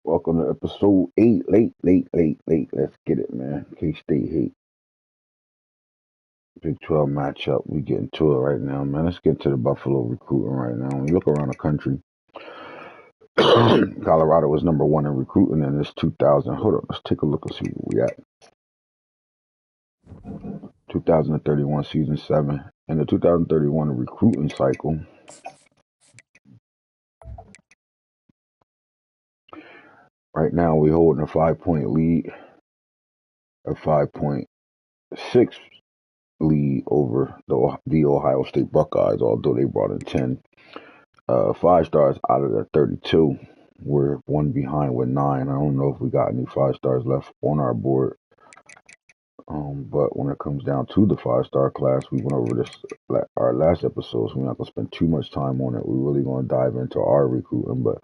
Welcome to episode 8. Late. Let's get it, man. K-State hate. Big 12 matchup. We getting to it right now, man. Let's get to the Buffalo recruiting right now. When you look around the country, Colorado was number one in recruiting in this 2000. Hold on. Let's take a look and see where we at. 2031 season 7. In the 2031 recruiting cycle, right now we holding a 5-point lead, a 5.6 lead over the Ohio State Buckeyes, although they brought in 10. 5 stars out of the 32. We're one behind with 9. I don't know if we got any 5 stars left on our board. But when it comes down to the 5-star class, we went over this our last episode, so we're not gonna spend too much time on it. We're really gonna dive into our recruiting, but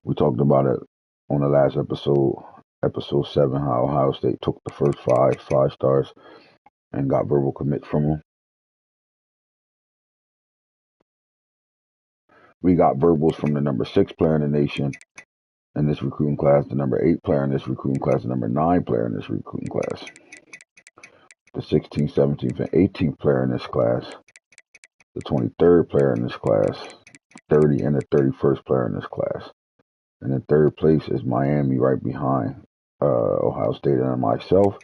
we talked about it on the last episode 7, how Ohio State took the first 5 stars and got verbal commit from them. We got verbals from the number 6 player in the nation in this recruiting class, the number 8 player in this recruiting class, the number 9 player in this recruiting class, the 16th, 17th, and 18th player in this class, the 23rd player in this class, 30 and the 31st player in this class. And in third place is Miami, right behind Ohio State and myself.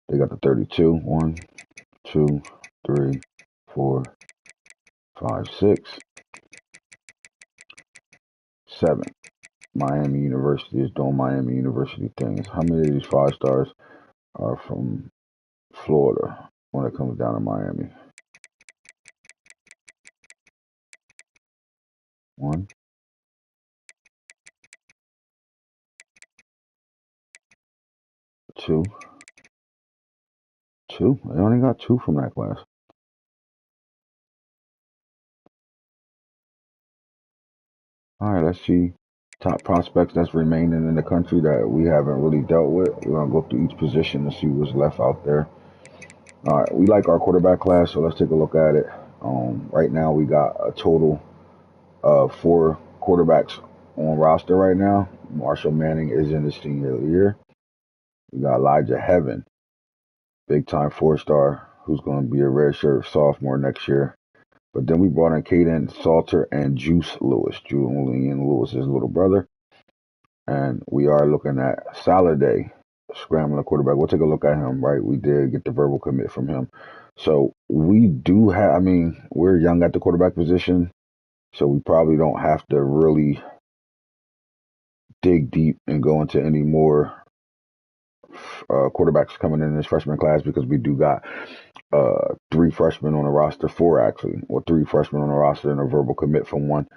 They got the 32. 1, 2, 3, 4, 5, 6, 7. Miami University is doing Miami University things. How many of these 5 stars are from Florida when it comes down to Miami? 1, 2, 2. They only got 2 from that class. All right, let's see top prospects that's remaining in the country that we haven't really dealt with. We're gonna go through each position and see what's left out there. All right, we like our quarterback class, so let's take a look at it. Right now, we got a total of 4 quarterbacks on roster right now. Marshall Manning is in his senior year. We got Elijah Heaven, big time 4-star, who's going to be a redshirt sophomore next year. But then we brought in Caden Salter and Juice Lewis, Julian Lewis's little brother. And we are looking at Saladay, scrambling quarterback. We'll take a look at him, right? We did get the verbal commit from him. So we do have, we're young at the quarterback position, so we probably don't have to really dig deep and go into any more quarterbacks coming in this freshman class, because we do got 3 freshmen on the roster, 4 actually, or 3 freshmen on the roster and a verbal commit from 1.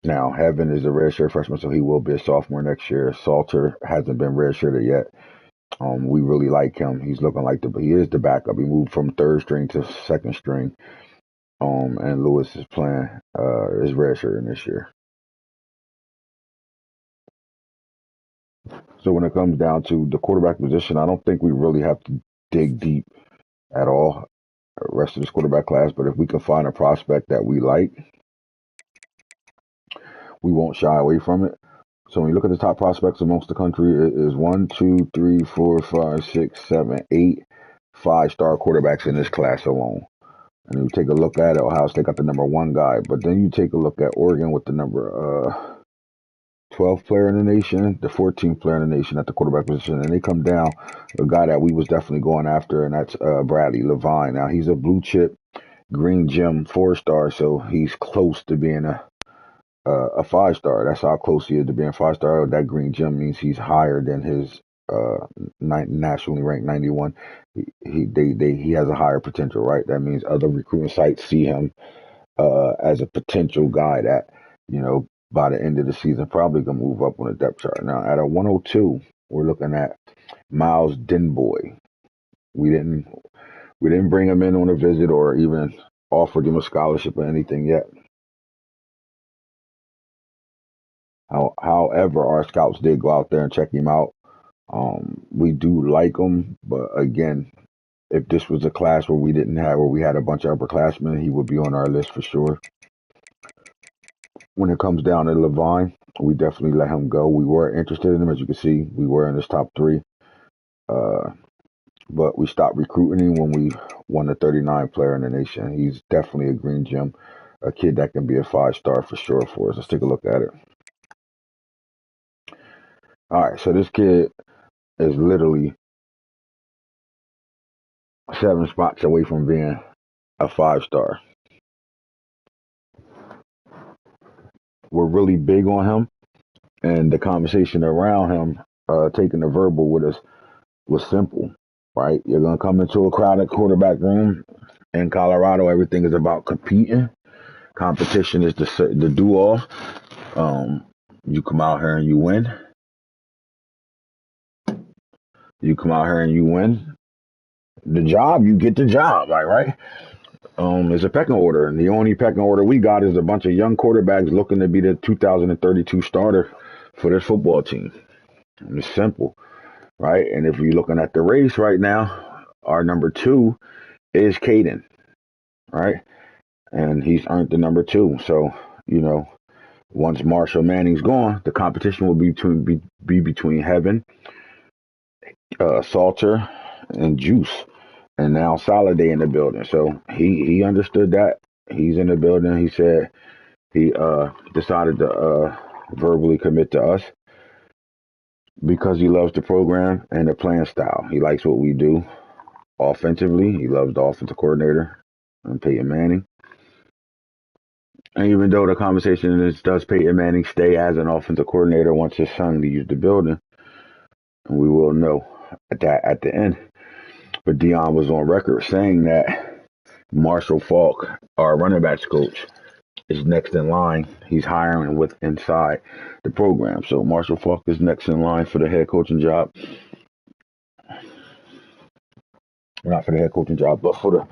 Now, Heaven is a redshirt freshman, so he will be a sophomore next year. Salter hasn't been redshirted yet. We really like him. He's looking like he is the backup. He moved from 3rd string to 2nd string. And Lewis is playing his redshirt this year. So when it comes down to the quarterback position, I don't think we really have to dig deep at all, the rest of this quarterback class. But if we can find a prospect that we like, we won't shy away from it. So when you look at the top prospects amongst the country, it is 1, 2, 3, 4, 5, 6, 7, 8 5-star quarterbacks in this class alone. And you take a look at it, Ohio State got the number 1 guy. But then you take a look at Oregon with the number 12th player in the nation, the 14th player in the nation at the quarterback position. And they come down, a guy that we was definitely going after, and that's Bradley Levine. Now, he's a blue chip, green gem 4-star, so he's close to being a 5-star. That's how close he is to being 5-star. That green gem means he's higher than his nationally ranked 91. He has a higher potential, right? That means other recruiting sites see him as a potential guy that, by the end of the season, probably gonna move up on the depth chart. Now, at a 102, we're looking at Miles Denboy. We didn't bring him in on a visit or even offered him a scholarship or anything yet. However, our scouts did go out there and check him out. We do like him, but again, if this was a class where we had a bunch of upperclassmen, he would be on our list for sure. when it comes down to Levine, we definitely let him go. We were interested in him, as you can see. We were in his top 3. Uh, but we stopped recruiting him when we won the 39 player in the nation. He's definitely a green gem, a kid that can be a 5-star for sure for us. Let's take a look at it. All right, so this kid is literally 7 spots away from being a 5-star. We're really big on him, and the conversation around him, taking the verbal with us, was simple, right? You're going to come into a crowded quarterback room. In Colorado, everything is about competing. Competition is the do-all. You come out here and you win. You come out here and you win. The job, you get the job, like, right? There's a pecking order, and the only pecking order we got is a bunch of young quarterbacks looking to be the 2032 starter for this football team. And it's simple, right? And if you're looking at the race right now, our number 2 is Caden, right? And he's earned the number 2. So, once Marshall Manning's gone, the competition will be between Heaven, Salter, and Juice. And now Soliday in the building. So he understood that. He's in the building. He said he decided to verbally commit to us because he loves the program and the playing style. He likes what we do offensively. He loves the offensive coordinator and Peyton Manning. And even though the conversation is, does Peyton Manning stay as an offensive coordinator once his son leaves the building, we will know at the end. But Dion was on record saying that Marshall Faulk, our running backs coach, is next in line. He's hiring with inside the program. So Marshall Faulk is next in line for the head coaching job. Not for the head coaching job, but for the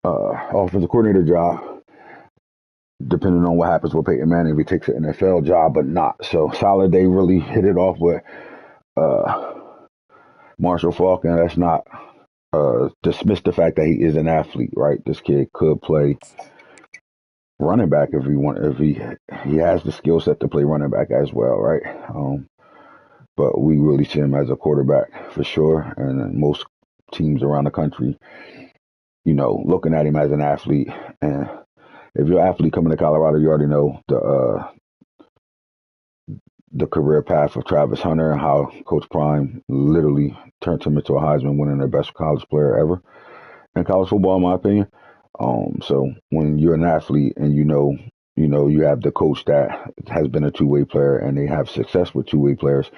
offensive coordinator job. Depending on what happens with Peyton Manning, if he takes an NFL job, but not. So Soliday really hit it off with Marshall Faulk, and that's not dismiss the fact that he is an athlete, right? This kid could play running back if he has the skill set to play running back as well, right? But we really see him as a quarterback for sure, and most teams around the country, looking at him as an athlete. And if you're an athlete coming to Colorado, you already know the career path of Travis Hunter and how Coach Prime literally turned him into a Heisman winning the best college player ever in college football, in my opinion. So when you're an athlete and you have the coach that has been a two-way player and they have success with two-way players,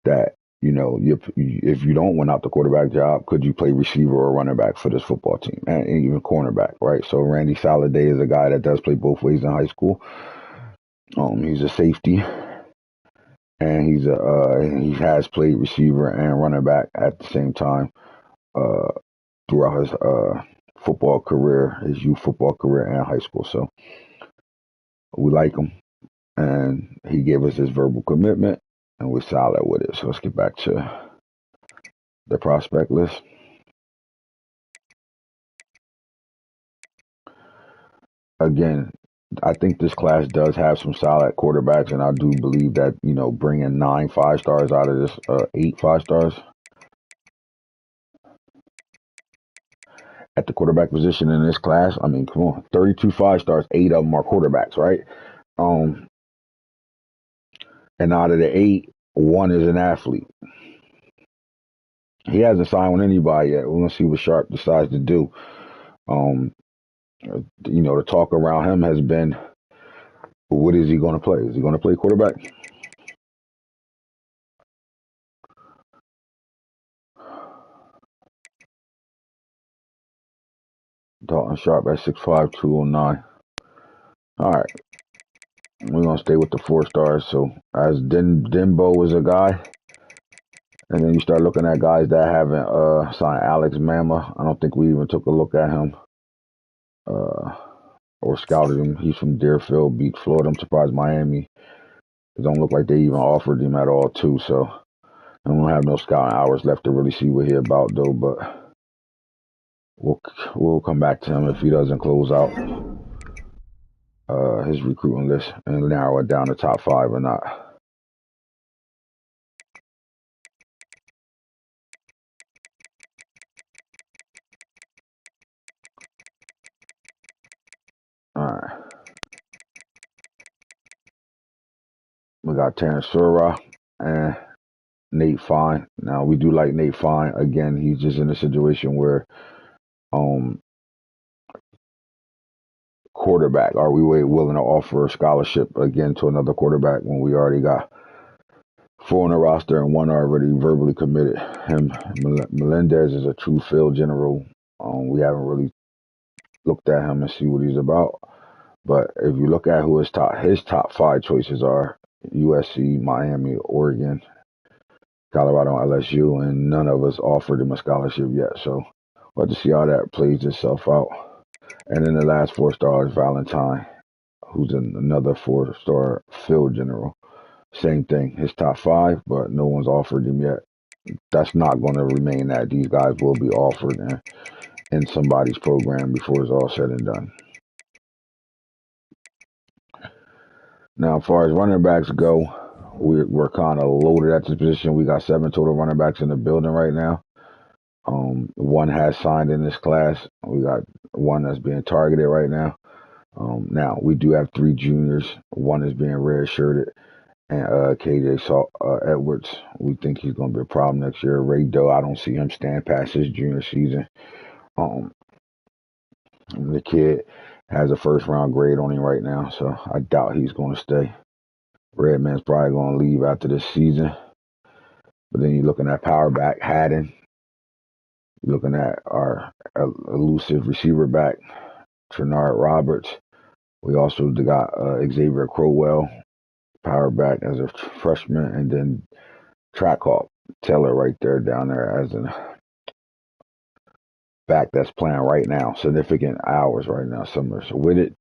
that if you don't win out the quarterback job, could you play receiver or running back for this football team and even cornerback, right? So Randy Soliday is a guy that does play both ways in high school. He's a safety. And he has played receiver and running back at the same time throughout his football career, his youth football career, and high school. So we like him, and he gave us his verbal commitment, and we're solid with it. So let's get back to the prospect list. Again, I think this class does have some solid quarterbacks, and I do believe that, bringing 9 5-stars out of this 8 5-stars at the quarterback position in this class. I mean, come on, 32 5-stars, 8 of them are quarterbacks, right? And out of the 8, 1 is an athlete. He hasn't signed with anybody yet. We're gonna see what Sharp decides to do. The talk around him has been, what is he going to play? Is he going to play quarterback? Dalton Sharp at 6'5", 209. All right. We're going to stay with the 4 stars. So as Denbo is a guy, and then you start looking at guys that haven't signed. Alex Mama, I don't think we even took a look at him or scouted him. He's from Deerfield, beat Florida. I'm surprised Miami. It don't look like they even offered him at all, too. So I don't have no scouting hours left to really see what he's about, though. But we'll come back to him if he doesn't close out. his recruiting list and narrow it down to top 5 or not. All right, we got Terrence Sura and Nate Fine. Now we do like Nate Fine. Again, he's just in a situation where um quarterback. Are we willing to offer a scholarship again to another quarterback when we already got 4 on the roster and 1 already verbally committed? Melendez is a true field general. We haven't really looked at him and see what he's about. But if you look at who his top 5 choices are: USC, Miami, Oregon, Colorado, and LSU, and none of us offered him a scholarship yet. So we'll have to see how that plays itself out. And then the last 4-star is Valentine, who's another 4-star field general. Same thing, his top 5, but no one's offered him yet. That's not going to remain that. These guys will be offered in somebody's program before it's all said and done. Now, as far as running backs go, we're kind of loaded at this position. We got 7 total running backs in the building right now. 1 has signed in this class. We got 1 that's being targeted right now. Now, we do have 3 juniors. 1 is being redshirted. And KJ Edwards, we think he's going to be a problem next year. Ray Doe, I don't see him stand past his junior season. The kid has a first-round grade on him right now, so I doubt he's going to stay. Redman's probably going to leave after this season. But then you're looking at power back Haddon. You're looking at our elusive receiver back, Trenard Roberts. We also got Xavier Crowell, power back as a freshman, and then Trackhawk Taylor right there down there as a back that's playing right now, significant hours right now, summer. So with it,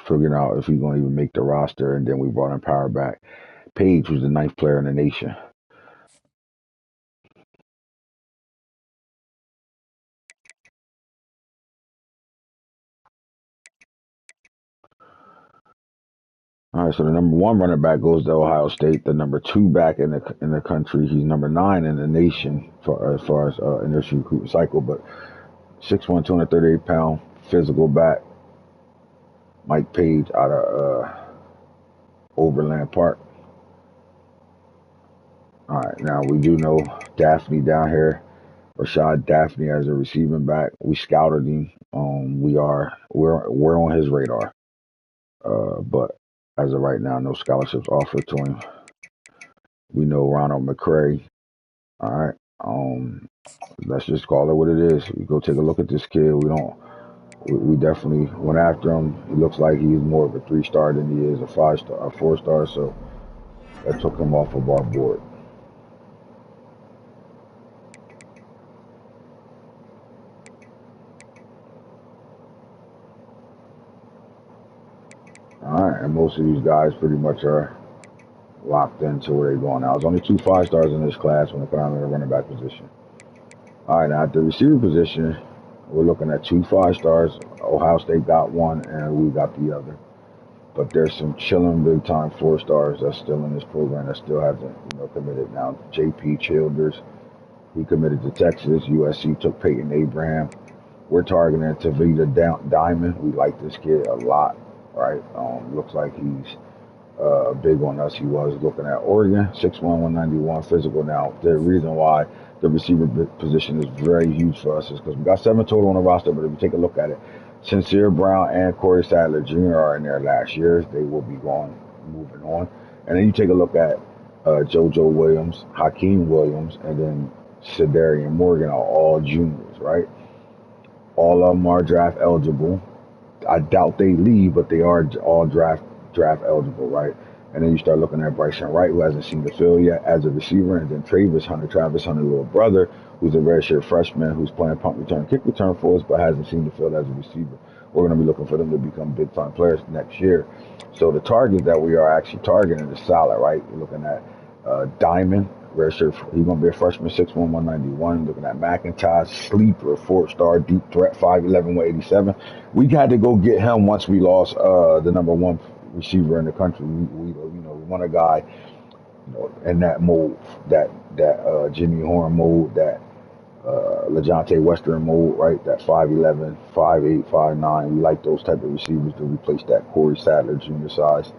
figuring out if he's going to even make the roster, and then we brought in power back Page, who's the 9th player in the nation. All right, so the number 1 running back goes to Ohio State. The number 2 back in the country, he's number 9 in the nation as far as initial recruiting cycle. But 6'1", 238-pound physical back, Mike Page out of Overland Park. All right, now we do know Daphne down here, Rashad Daphne as a receiving back. We scouted him. We're on his radar, but as of right now, no scholarships offered to him. We know Ronald McCray. All right, let's just call it what it is. We go take a look at this kid. We definitely went after him. He looks like he's more of a 3-star than he is a 5-star, a 4-star. So that took him off of our board. All right, and most of these guys pretty much are locked into where they're going now. There's only 2 5-stars in this class when it comes to the running back position. All right, now at the receiver position, we're looking at 2 5-stars. Ohio State got 1, and we got the other. But there's some chilling big-time 4-stars that's still in this program that still hasn't, committed. Now, J.P. Childers, he committed to Texas. USC took Peyton Abraham. We're targeting Tavita Diamond. We like this kid a lot, right? Looks like he's big on us. He was looking at Oregon, 6'1", 191 physical. Now, the reason why the receiver position is very huge for us is because we got 7 total on the roster, but if you take a look at it, Sincere Brown and Corey Sadler Jr. are in their last years. They will be moving on. And then you take a look at JoJo Williams, Hakeem Williams, and then Cedarian Morgan are all juniors, right? All of them are draft eligible. I doubt they leave, but they are all draft eligible, right? And then you start looking at Bryson Wright, who hasn't seen the field yet as a receiver, and then Travis Hunter's little brother, who's a redshirt freshman, who's playing punt return, kick return for us, but hasn't seen the field as a receiver. We're going to be looking for them to become big time players next year. So the targets that we are actually targeting is solid, right? We're looking at Diamond, redshirt. He's gonna be a freshman, 6'1", 191. Looking at McIntosh, sleeper, 4-star, deep threat, 5'11", 187. We had to go get him once we lost the number one receiver in the country. We want a guy, in that mold, that Jimmy Horn mold, that LeJontay Western mold, right? That 5'11", 5'8", 5'9". We like those type of receivers to replace that Corey Sadler Jr. size,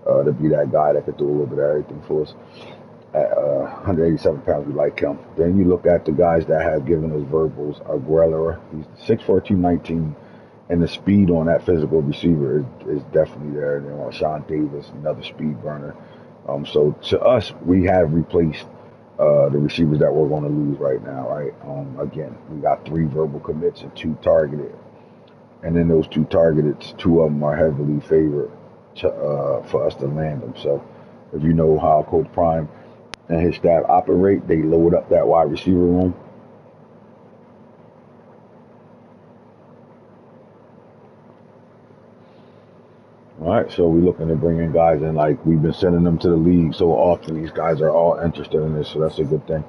to be that guy that could do a little bit of everything for us. At 187 pounds, we like him. Then you look at the guys that have given us verbals. Aguilera, he's 6'4", 219, and the speed on that physical receiver is definitely there. And then Sean Davis, another speed burner. So to us, we have replaced the receivers that we're going to lose right now, right? Again, we got 3 verbal commits and 2 targeted. And then those 2 targeted, 2 of them are heavily favored for us to land them. So if you know how Coach Prime and his staff operate, they load up that wide receiver room. All right, so we're looking to bring in guys, and like we've been sending them to the league so often, these guys are all interested in this, so that's a good thing.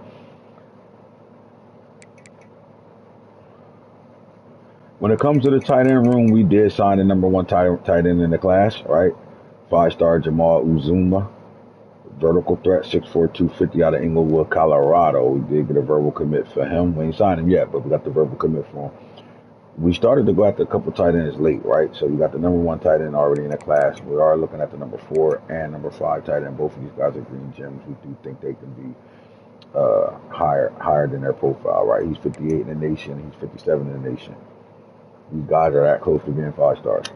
When it comes to the tight end room, we did sign the number 1 tight end in the class, right? 5-star Jamal Uzuma, vertical threat, 6'4", 250 out of Inglewood, Colorado. We did get a verbal commit for him. We ain't signed him yet, but we got the verbal commit for him. We started to go after a couple tight ends late, right? So we got the number 1 tight end already in the class. We are looking at the number 4 and number 5 tight end. Both of these guys are green gems. We do think they can be higher than their profile, right? He's 58 in the nation. He's 57 in the nation. These guys are that close to being 5 stars.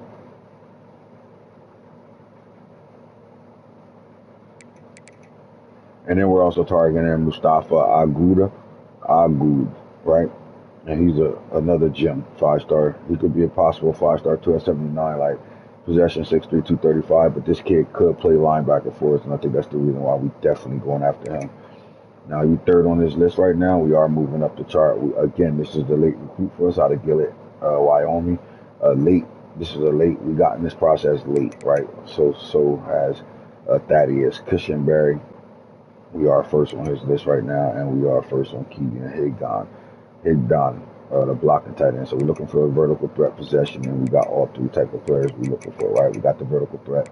And then we're also targeting Mustafa Agoud, right? And he's another gem, 5-star. He could be a possible 5-star, 279, like possession, 6'3", 235. But this kid could play linebacker for us, and I think that's the reason why we definitely going after him. Now, he's 3rd on this list right now. We are moving up the chart. Again, this is the late recruit for us out of Gillett, Wyoming. This is a late. We got in this process late, right? So has Thaddeus Cushenberry. We are first on his list right now, and we are first on Keegan Higdon, the blocking tight end. So we're looking for a vertical threat, possession, and we got all 3 type of players we're looking for, right? We got the vertical threat,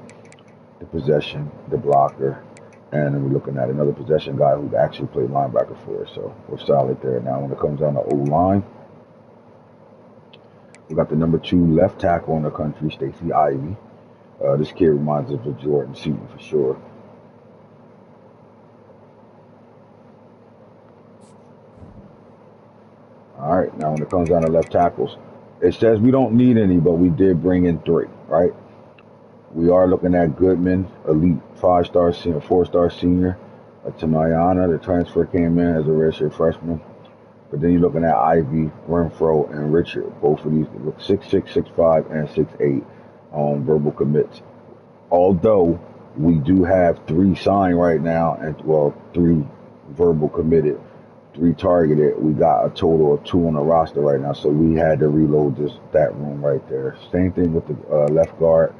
the possession, the blocker, and then we're looking at another possession guy who actually played linebacker for us. So we're solid there. Now, when it comes down to O-line, we got the number 2 left tackle in the country, Stacey Ivy. This kid reminds us of Jordan Seaton for sure. All right, now when it comes down to left tackles, it says we don't need any, but we did bring in 3, right? We are looking at Goodman, elite 5-star senior, 4-star senior. Tamayana, the transfer, came in as a redshirt freshman. But then you're looking at Ivy, Renfro, and Richard. Both of these look 6'6", 6'5", and 6'8" on verbal commits. Although we do have 3 signed right now, and 3 verbal committed, 3 targeted. We got a total of 2 on the roster right now, so we had to reload that room right there. Same thing with the left guard.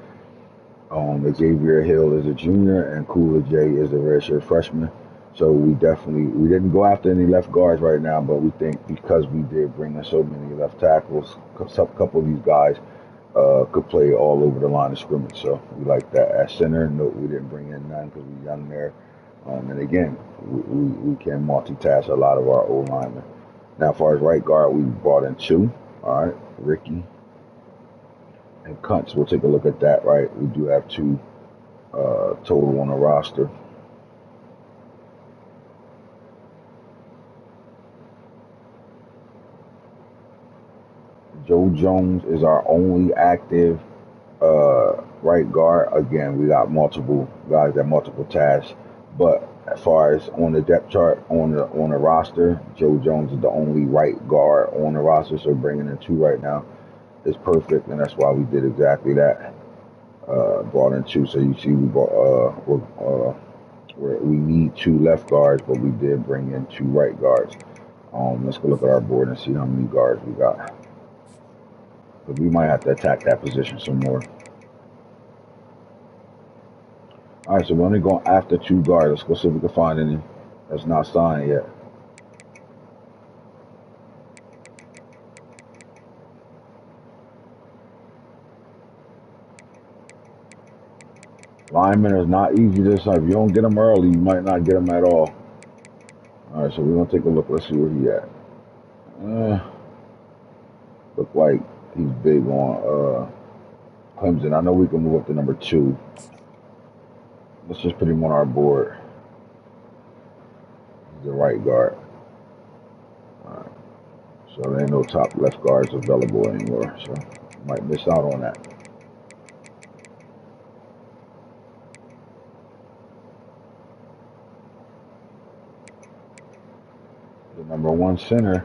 Xavier Hill is a junior, and Kula J is a redshirt freshman. So we didn't go after any left guards right now, but we think because we did bring in so many left tackles, a couple of these guys could play all over the line of scrimmage. So we like that. At center, no, we didn't bring in none because we're young there. And again, we can multitask a lot of our old linemen. Now, as far as right guard, we brought in 2. All right, Ricky and Kuntz. We'll take a look at that, right? We do have 2 total on the roster. Joe Jones is our only active right guard. Again, we got multiple guys that multiple tasks, but as far as on the depth chart on the roster, Joe Jones is the only right guard on the roster. So bringing in 2 right now is perfect, and that's why we did exactly that. Brought in 2, so you see we need 2 left guards, but we did bring in 2 right guards. Let's go look at our board and see how many guards we got. But we might have to attack that position some more. All right, so we're only going after 2 guards. Let's go see if we can find any. That's not signed yet. Linemen is not easy this time. If you don't get them early, you might not get them at all. All right, so we're gonna take a look. Let's see where he at. Look like he's big on Clemson. I know we can move up to number 2. Let's just put him on our board. He's the right guard. All right. So there ain't no top left guards available anymore. So might miss out on that. The number 1 center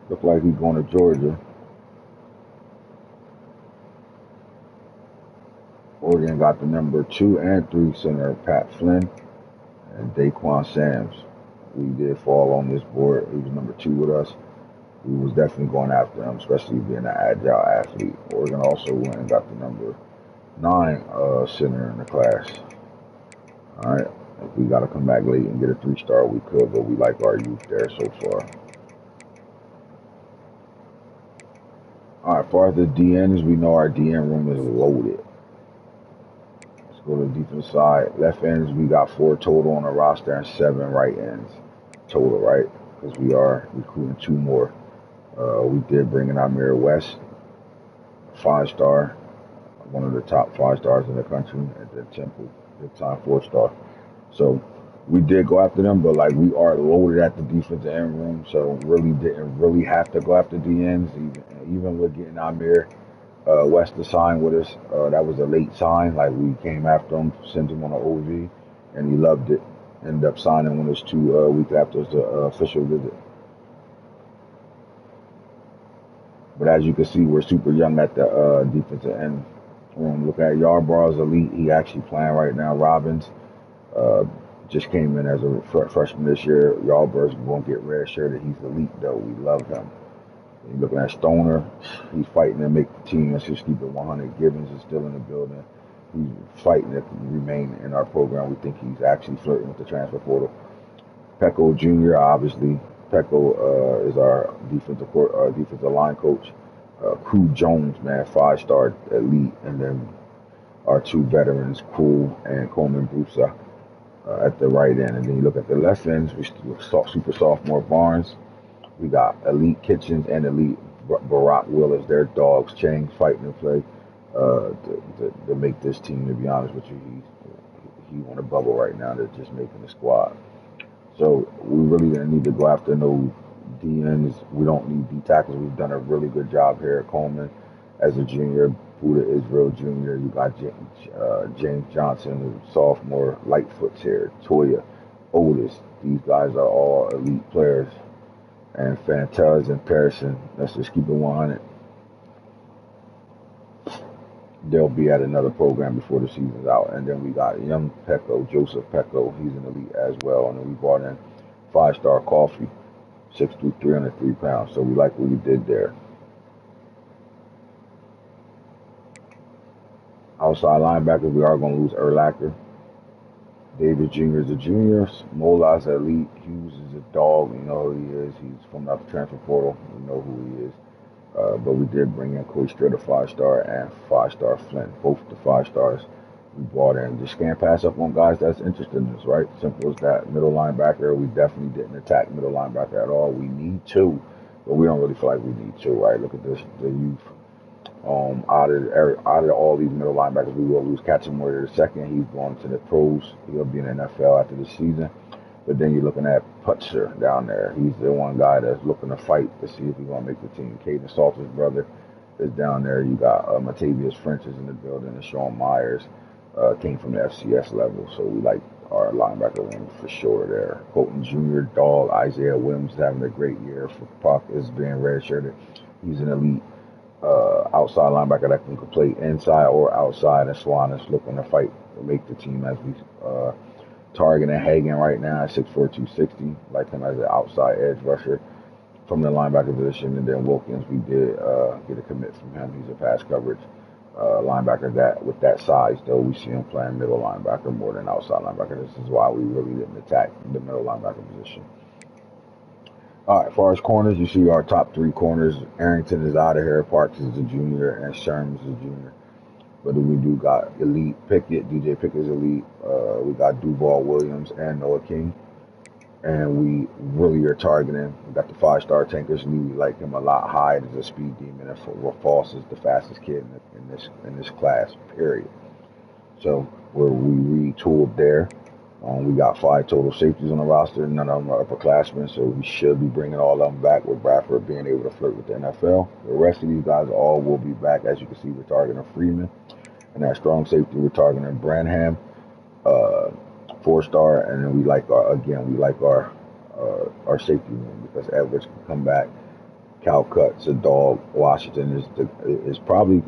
look like he's going to Georgia. Oregon got the number 2 and 3 center, Pat Flynn and Daquan Sams. We did fall on this board. He was number 2 with us. We was definitely going after him, especially being an agile athlete. Oregon also went and got the number 9 center in the class. All right. If we got to come back late and get a 3-star, we could, but we like our youth there so far. All right, as far as the DNs, we know our DN room is loaded. Let's go to the defense side. Left ends, we got 4 total on the roster and 7 right ends total, right? Because we are recruiting 2 more. We did bring in Amir West, 5-star, one of the top 5 stars in the country at the Temple, big-time 4-star. So we did go after them, but like we are loaded at the defensive end room, so really didn't really have to go after DNs. Even with getting Amir West to sign with us, that was a late sign. Like we came after him, sent him on an OV, and he loved it. Ended up signing with us 2 weeks after the official visit. But as you can see, we're super young at the defensive end room. Look at Yarbrough's elite. He actually playing right now. Robbins just came in as a freshman this year. Yarbrough's won't get red shirted. He's elite though. We love him. You're looking at Stoner. He's fighting to make the team. Let's just keep it 100. Gibbons is still in the building. He's fighting to remain in our program. We think he's actually flirting with the transfer portal. Pecco Jr. obviously. Pecco is our defensive line coach. Crew Jones, man, 5-star elite, and then our 2 veterans, Cool and Coleman Brusa, at the right end. And then you look at the left ends, we super sophomore Barnes. We got elite Kitchens and elite Barack Willis. They're dogs, chains, fighting to play to make this team. To be honest with you, he on a bubble right now. They're just making the squad. So we really didn't need to go after no DNs. We don't need D tackles. We've done a really good job here at Coleman as a junior. Buddha Israel Jr. You got James Johnson, sophomore. Lightfoot's here. Toya, Otis. These guys are all elite players. And Fantaz and Pearson. Let's just keep it 100. They'll be at another program before the season's out. And then we got young Pecco, Joseph Pecco. He's an elite as well. And then we brought in 5-star Coffee, 6'3", 303 pounds. So we like what we did there. Outside linebackers, we are going to lose Urlacher. David Jr. is a junior. Mola's elite. Hughes is a dog. We know who he is. He's from the transfer portal. We know who he is. But we did bring in Coister, the 5-star, and 5-star Flint, both the 5-stars we brought in. Just can't pass up on guys that's interested in this, right? Simple as that. Middle linebacker, we definitely didn't attack middle linebacker at all. We need 2, but we don't really feel like we need 2, right? Look at this, the youth. Out of all these middle linebackers, we will lose Katzenmoyer II. He's going to the pros. He'll be in the NFL after the season. But then you're looking at Putzer down there. He's the one guy that's looking to fight to see if he's going to make the team. Caden Salter's brother is down there. You got Matavius French is in the building, and Sean Myers came from the FCS level. So we like our linebacker room for sure there. Colton Jr., dog. Isaiah Williams is having a great year. For Puck is being redshirted. He's an elite outside linebacker that can play inside or outside. And Swan is looking to fight to make the team as we targeting Hagan right now at 6'4", 260, like him as an outside edge rusher from the linebacker position. And then Wilkins, we did get a commit from him. He's a pass coverage linebacker that with that size, though. We see him playing middle linebacker more than outside linebacker. This is why we really didn't attack the middle linebacker position. All right, as far as corners, you see our top 3 corners. Arrington is out of here. Parks is a junior, and Sherms is a junior. But we do got elite Pickett. DJ Pickett's elite. We got Duval Williams and Noah King. And we really are targeting. We got the 5-star Tankers Lee. We like him a lot. Hyde is a speed demon, and False is the fastest kid in this class. Period. So we retooled there. We got 5 total safeties on the roster. None of them are upperclassmen, so we should be bringing all of them back with Bradford being able to flirt with the NFL. The rest of these guys all will be back. As you can see, we're targeting Freeman. And that strong safety, we're targeting Branham, 4-star, and then we like our safety room because Edwards can come back. Calcutt's a dog. Washington is probably,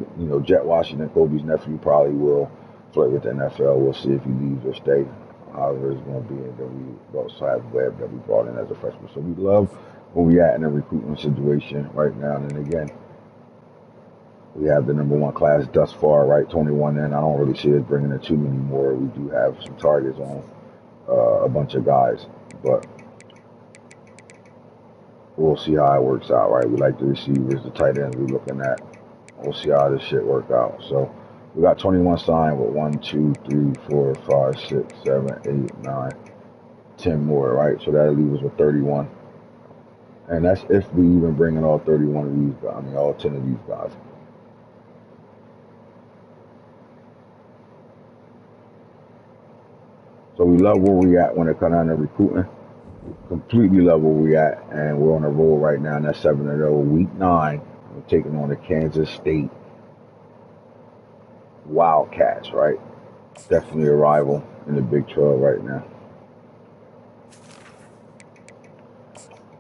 Jet Washington, Kobe's nephew, probably will flirt with the NFL. We'll see if he leaves or stays. However it's going to be, and then we also have Webb that we brought in as a freshman. So we love where we at in the recruitment situation right now. And again, we have the #1 class thus far, right? 21 in. I don't really see us bringing in too many more. We do have some targets on a bunch of guys, but we'll see how it works out, right? We like the receivers, the tight ends we're looking at. We'll see how this shit work out. So we got 21 signed with 1, 2, 3, 4, 5, 6, 7, 8, 9, 10 more, right? So that'll leave us with 31. And that's if we even bring in all 31 of these guys. I mean, all 10 of these guys. So we love where we at when it comes down to recruiting. Completely love where we at, and we're on a roll right now. And that's 7-0, week 9. We're taking on the Kansas State Wildcats, right? Definitely a rival in the Big 12 right now.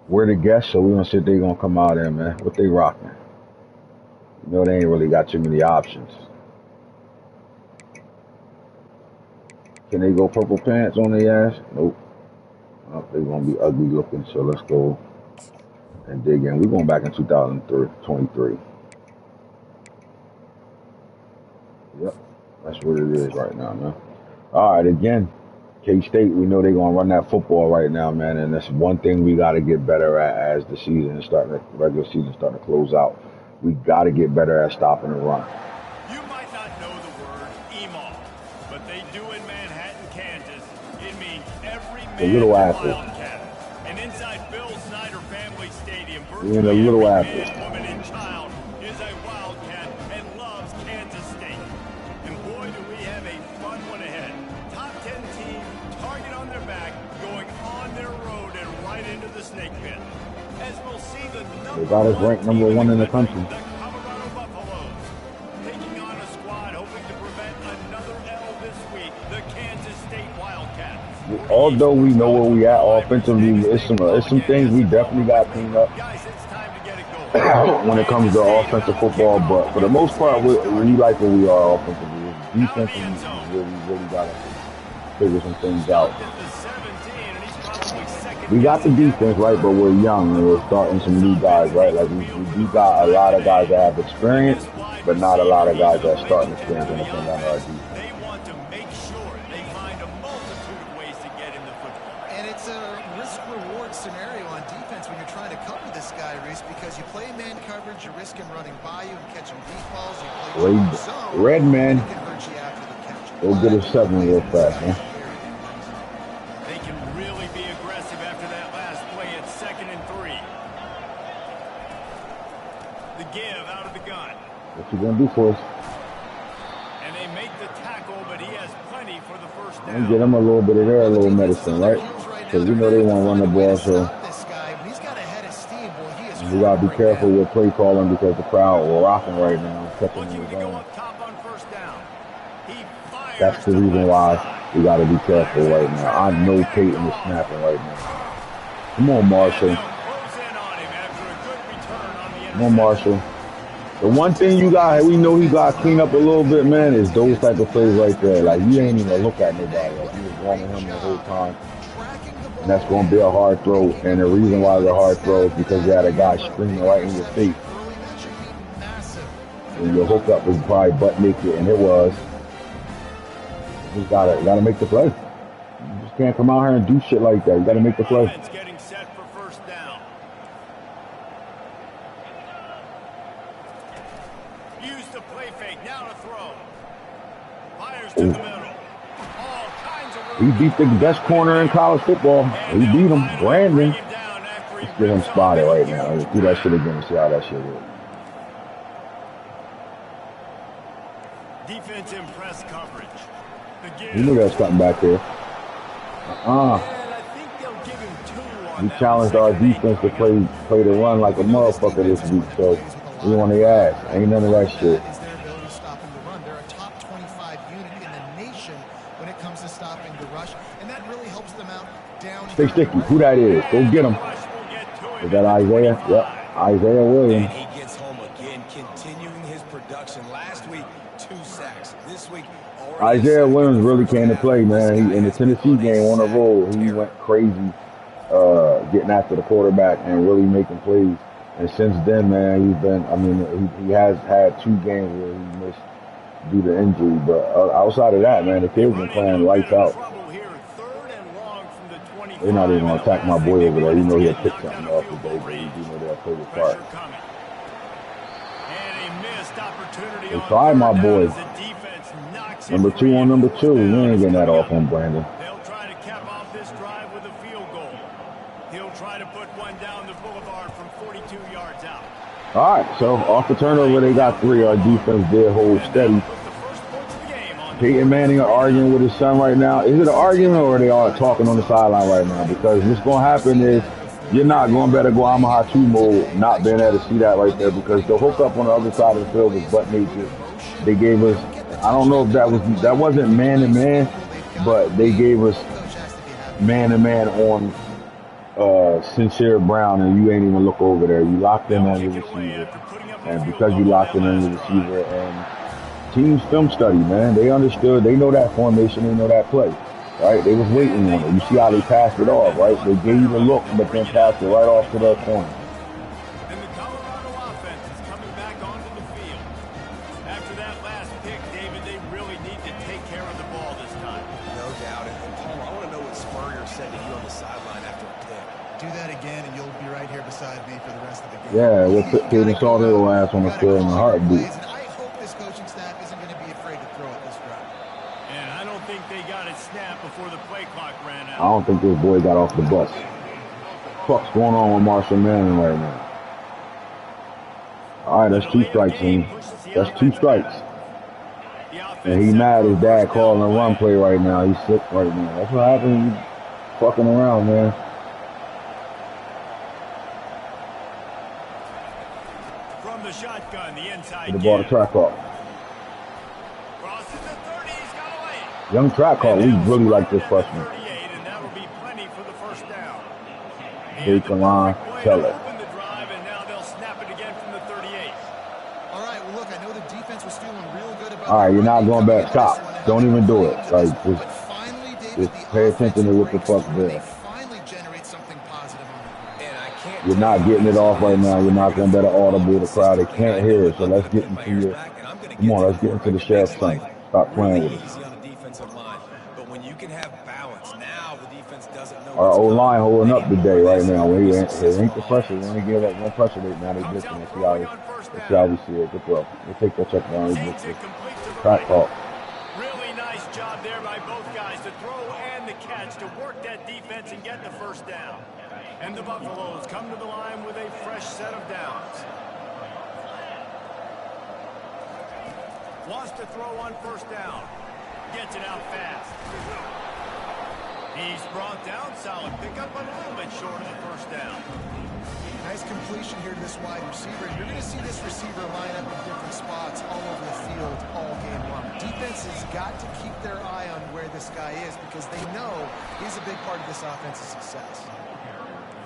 We're the guests, so we're gonna see if they're gonna come out there, man. What they rocking? They ain't really got too many options. Can they go purple pants on their ass? Nope. They're going to be ugly looking, so let's go and dig in. We're going back in 2023. Yep, that's what it is right now, man. All right, again, K-State, we know they're going to run that football right now, man, and that's one thing we got to get better at as the season is starting, the regular season starting to close out. We got to get better at stopping the run. You might not know the word emo, but they do in Manhattan, Kansas. It means every man The little apple. Wildcat. And inside Bill Snyder Family Stadium, We're in the little apple. man, woman, and child is a Wildcat and loves Kansas State. And boy, do we have a fun one ahead. Top 10 team, target on their back, going on their road and right into the snake pit. As we'll see the They got us ranked #1 in the country. Although we know where we at offensively, it's some things we definitely got to clean up when it comes to offensive football. But for the most part, we like where we are offensively. Defensively, we really got to figure some things out. We got the defense, right, but we're young and we're starting some new guys, right? Like we do got a lot of guys that have experience, but not a lot of guys that are starting experience when it comes down to our defense. They want to make sure they find a multitude of ways to get in the football. And it's a risk-reward scenario on defense when you're trying to cover this guy, Reese, because you play man coverage, you risk him running by you and catching deep balls. You play zone, Red man, he can hurt you after the catch. go get us 7 real fast, man. They can really be aggressive after that last play at 2nd and 3. The give out of the gun. What you gonna do for us? And they make the tackle, but he has plenty for the first down. And get them a little bit of their little medicine, right? Because we know they want to run the ball, so we gotta be careful with play calling because the crowd we're rocking right now. That's the reason why we gotta be careful right now. I know Peyton is snapping right now. Come on, Marshall. Come on, Marshall. The one thing we know he got to clean up a little bit, man, is those type of plays right there. Like, you ain't even look at nobody. Like, you was running him the whole time. And that's going to be a hard throw. And the reason why it's a hard throw is because you had a guy screaming right in your face. And your hookup was probably butt naked, and it was. You just gotta make the play. You just can't come out here and do shit like that. You gotta make the play. Offense getting set for first down. Use the play fake, now to throw. Fires to the middle. All kinds of He beat the best corner in college football. He beat him. Brandon. Let's get him spotted right now. Let's do that shit again and see how that shit is. Defense in press coverage. You knew that was cutting back there. We challenged our defense to play the run like a motherfucker this week, so we on their ass. Ain't none of that shit. They're a top 25 unit in the nation when it comes to stopping the rush, and that really helps them out down. Stay sticky. Who that is? Go get him. Is that Isaiah? Yep. Isaiah Williams. And he gets home again, continuing his production. Last week, 2 sacks. This week, Isaiah Williams really came to play, man. In the Tennessee game on the road, he went crazy, getting after the quarterback and really making plays. And since then, man, he's been. I mean, he has had 2 games where he missed due to injury, but outside of that, man, the kid's been playing lights out. They're not even gonna attack my boy over there. You know he'll pick something off today, but you do know they'll play his part. They try my boy. Number 2 on number 2. We ain't getting that off on Brandon. They'll try to cap off this drive with a field goal. He'll try to put one down the boulevard from 42 yards out. All right, so off the turnover, they got 3. Our defense did hold steady. Peyton Manning are arguing with his son right now. Is it an argument or are they all talking on the sideline right now? Because what's going to happen is you're not going better go Omaha 2 mode, not being able to see that right there, because the hookup on the other side of the field was butt naked. They gave us, I don't know if that wasn't man-to-man, but they gave us man-to-man on Sincere Brown, and you ain't even look over there. You locked in as a receiver. And because you locked in as a receiver, and teams film study, man. They understood. They know that formation. They know that play, right? They was waiting on it. You see how they passed it off, right? They gave you the look, but then passed it right off to their corner. And the Colorado offense is coming back onto the field. After that last pick, David, they really need to take care of the ball this time. No doubt. And Paul, I want to know what Spurrier said to you on the sideline after a pick. Do that again, and you'll be right here beside me for the rest of the game. Yeah, we'll put Peyton saw their ass on the field in a heartbeat. Before the play clock ran out. I don't think this boy got off the bus. What's going on with Marshall Manning right now? All right, that's 2 strikes, team. That's 2 strikes. And he mad his dad calling a run play right now. He's sick right now. That's what happens when you fucking around, man. From the shotgun, the inside. The ball to track off. Young track hall, we really like this freshman. Peyton Teller. All right, you're not going back. Stop. Don't even do it. Like, just pay attention to what the fuck's there. You're not getting it off right now. You're not going to better audible. The crowd, they can't hear it. So let's get into your. Come on, let's get into the sheriff's son. Stop playing with it. Our O-line holding up today right now. It ain't the pressure. When they give up one pressure, now they blitz and see how we see it. Good throw. We'll take that check down. Track call. Really nice job there by both guys to throw and the catch to work that defense and get the first down. And the Buffaloes come to the line with a fresh set of downs. Wants to throw on first down. Gets it out fast. He's brought down, solid pickup, but a little bit short of the first down. Nice completion here to this wide receiver. You're going to see this receiver line up in different spots all over the field all game long. Defense has got to keep their eye on where this guy is because they know he's a big part of this offense's success.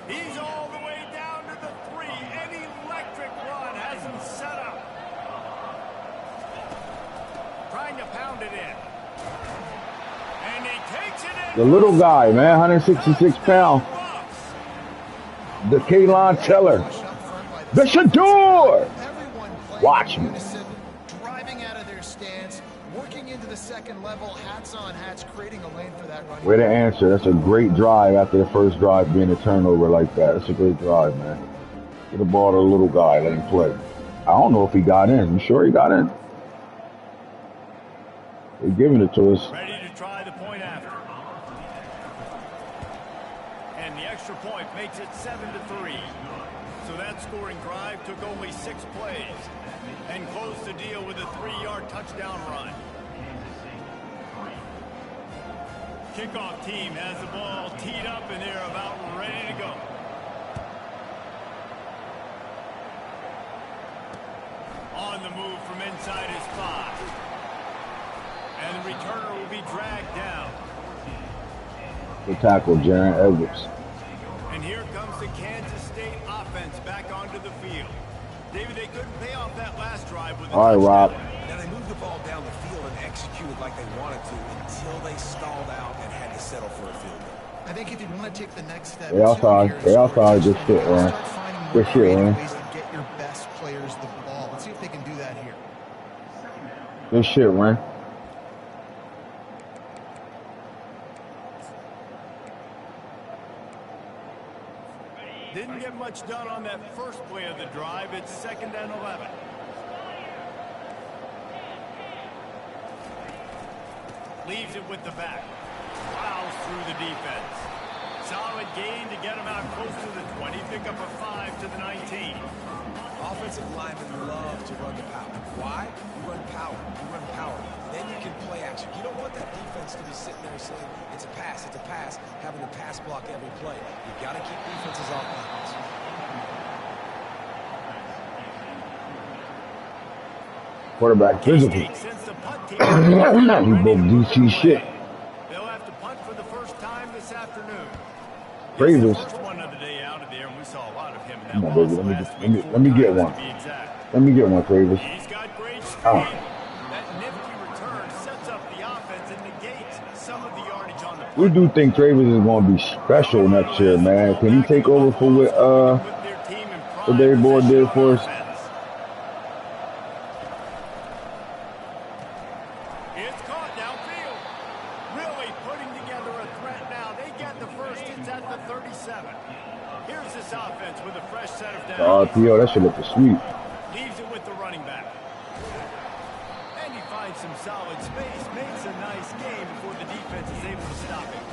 He's all the way down to the 3. An electric run has him set up. Trying to pound it in. And he takes it in. The little guy, man, 166 pounds. The Kaylon Teller. The Shador. Watch me. same level. Hats on, Hats creating a lane for that running. Way to answer. That's a great drive after the first drive being a turnover like that. That's a great drive, man. Get the ball to the little guy, let him play. I don't know if he got in. You sure he got in? They're giving it to us. Ready to try the point after. And the extra point makes it 7-3. So that scoring drive took only 6 plays and closed the deal with a 3-yard touchdown run. Kickoff team has the ball teed up and they're about ready to go. On the move from inside his 5. And the returner will be dragged down. The tackle, Jaron Edwards. And here comes the Kansas State offense back onto the field. David, they couldn't pay off that last drive with a All right, Rob. Now they moved the ball down the field and executed like they wanted to until they stalled out and had to settle for a field goal. I think if you want to take the next step, They outside. They outside. Good shit, man. Good shit, man. Ways to get your best players the ball. Let's see if they can do that here. Good shit, man. Didn't get much done on that first play of the drive. It's 2nd and 11. Leaves it with the back. Plows through the defense. Solid gain to get him out close to the 20. Pick up a 5 to the 19. Offensive linemen love to run the power. Why? You run power. You run power. Then you can play action. You don't want that defense to be sitting there saying, it's a pass, having to pass block every play. You've got to keep defenses off balance. Quarterback physical. He broke DC shit. They'll have to punt for the first time this afternoon. Praise. First one of the day out of there, and we saw a lot of him in that Come on, baby. Let me get one. exact. Let me get one, Travis. He's got great speed. That nifty return sets up the offense and negates some of the yardage on the play. We do think Travis is going to be special next year, man. Can he take over for what Dave Boy did for us? It's caught downfield. Really putting together a threat now. They get the first. It's at the 37. Here's this offense with a fresh set of downs. RPO, that should look sweet. Leaves it with the running back. And he finds some solid space. Makes a nice game before the defense is able to stop him.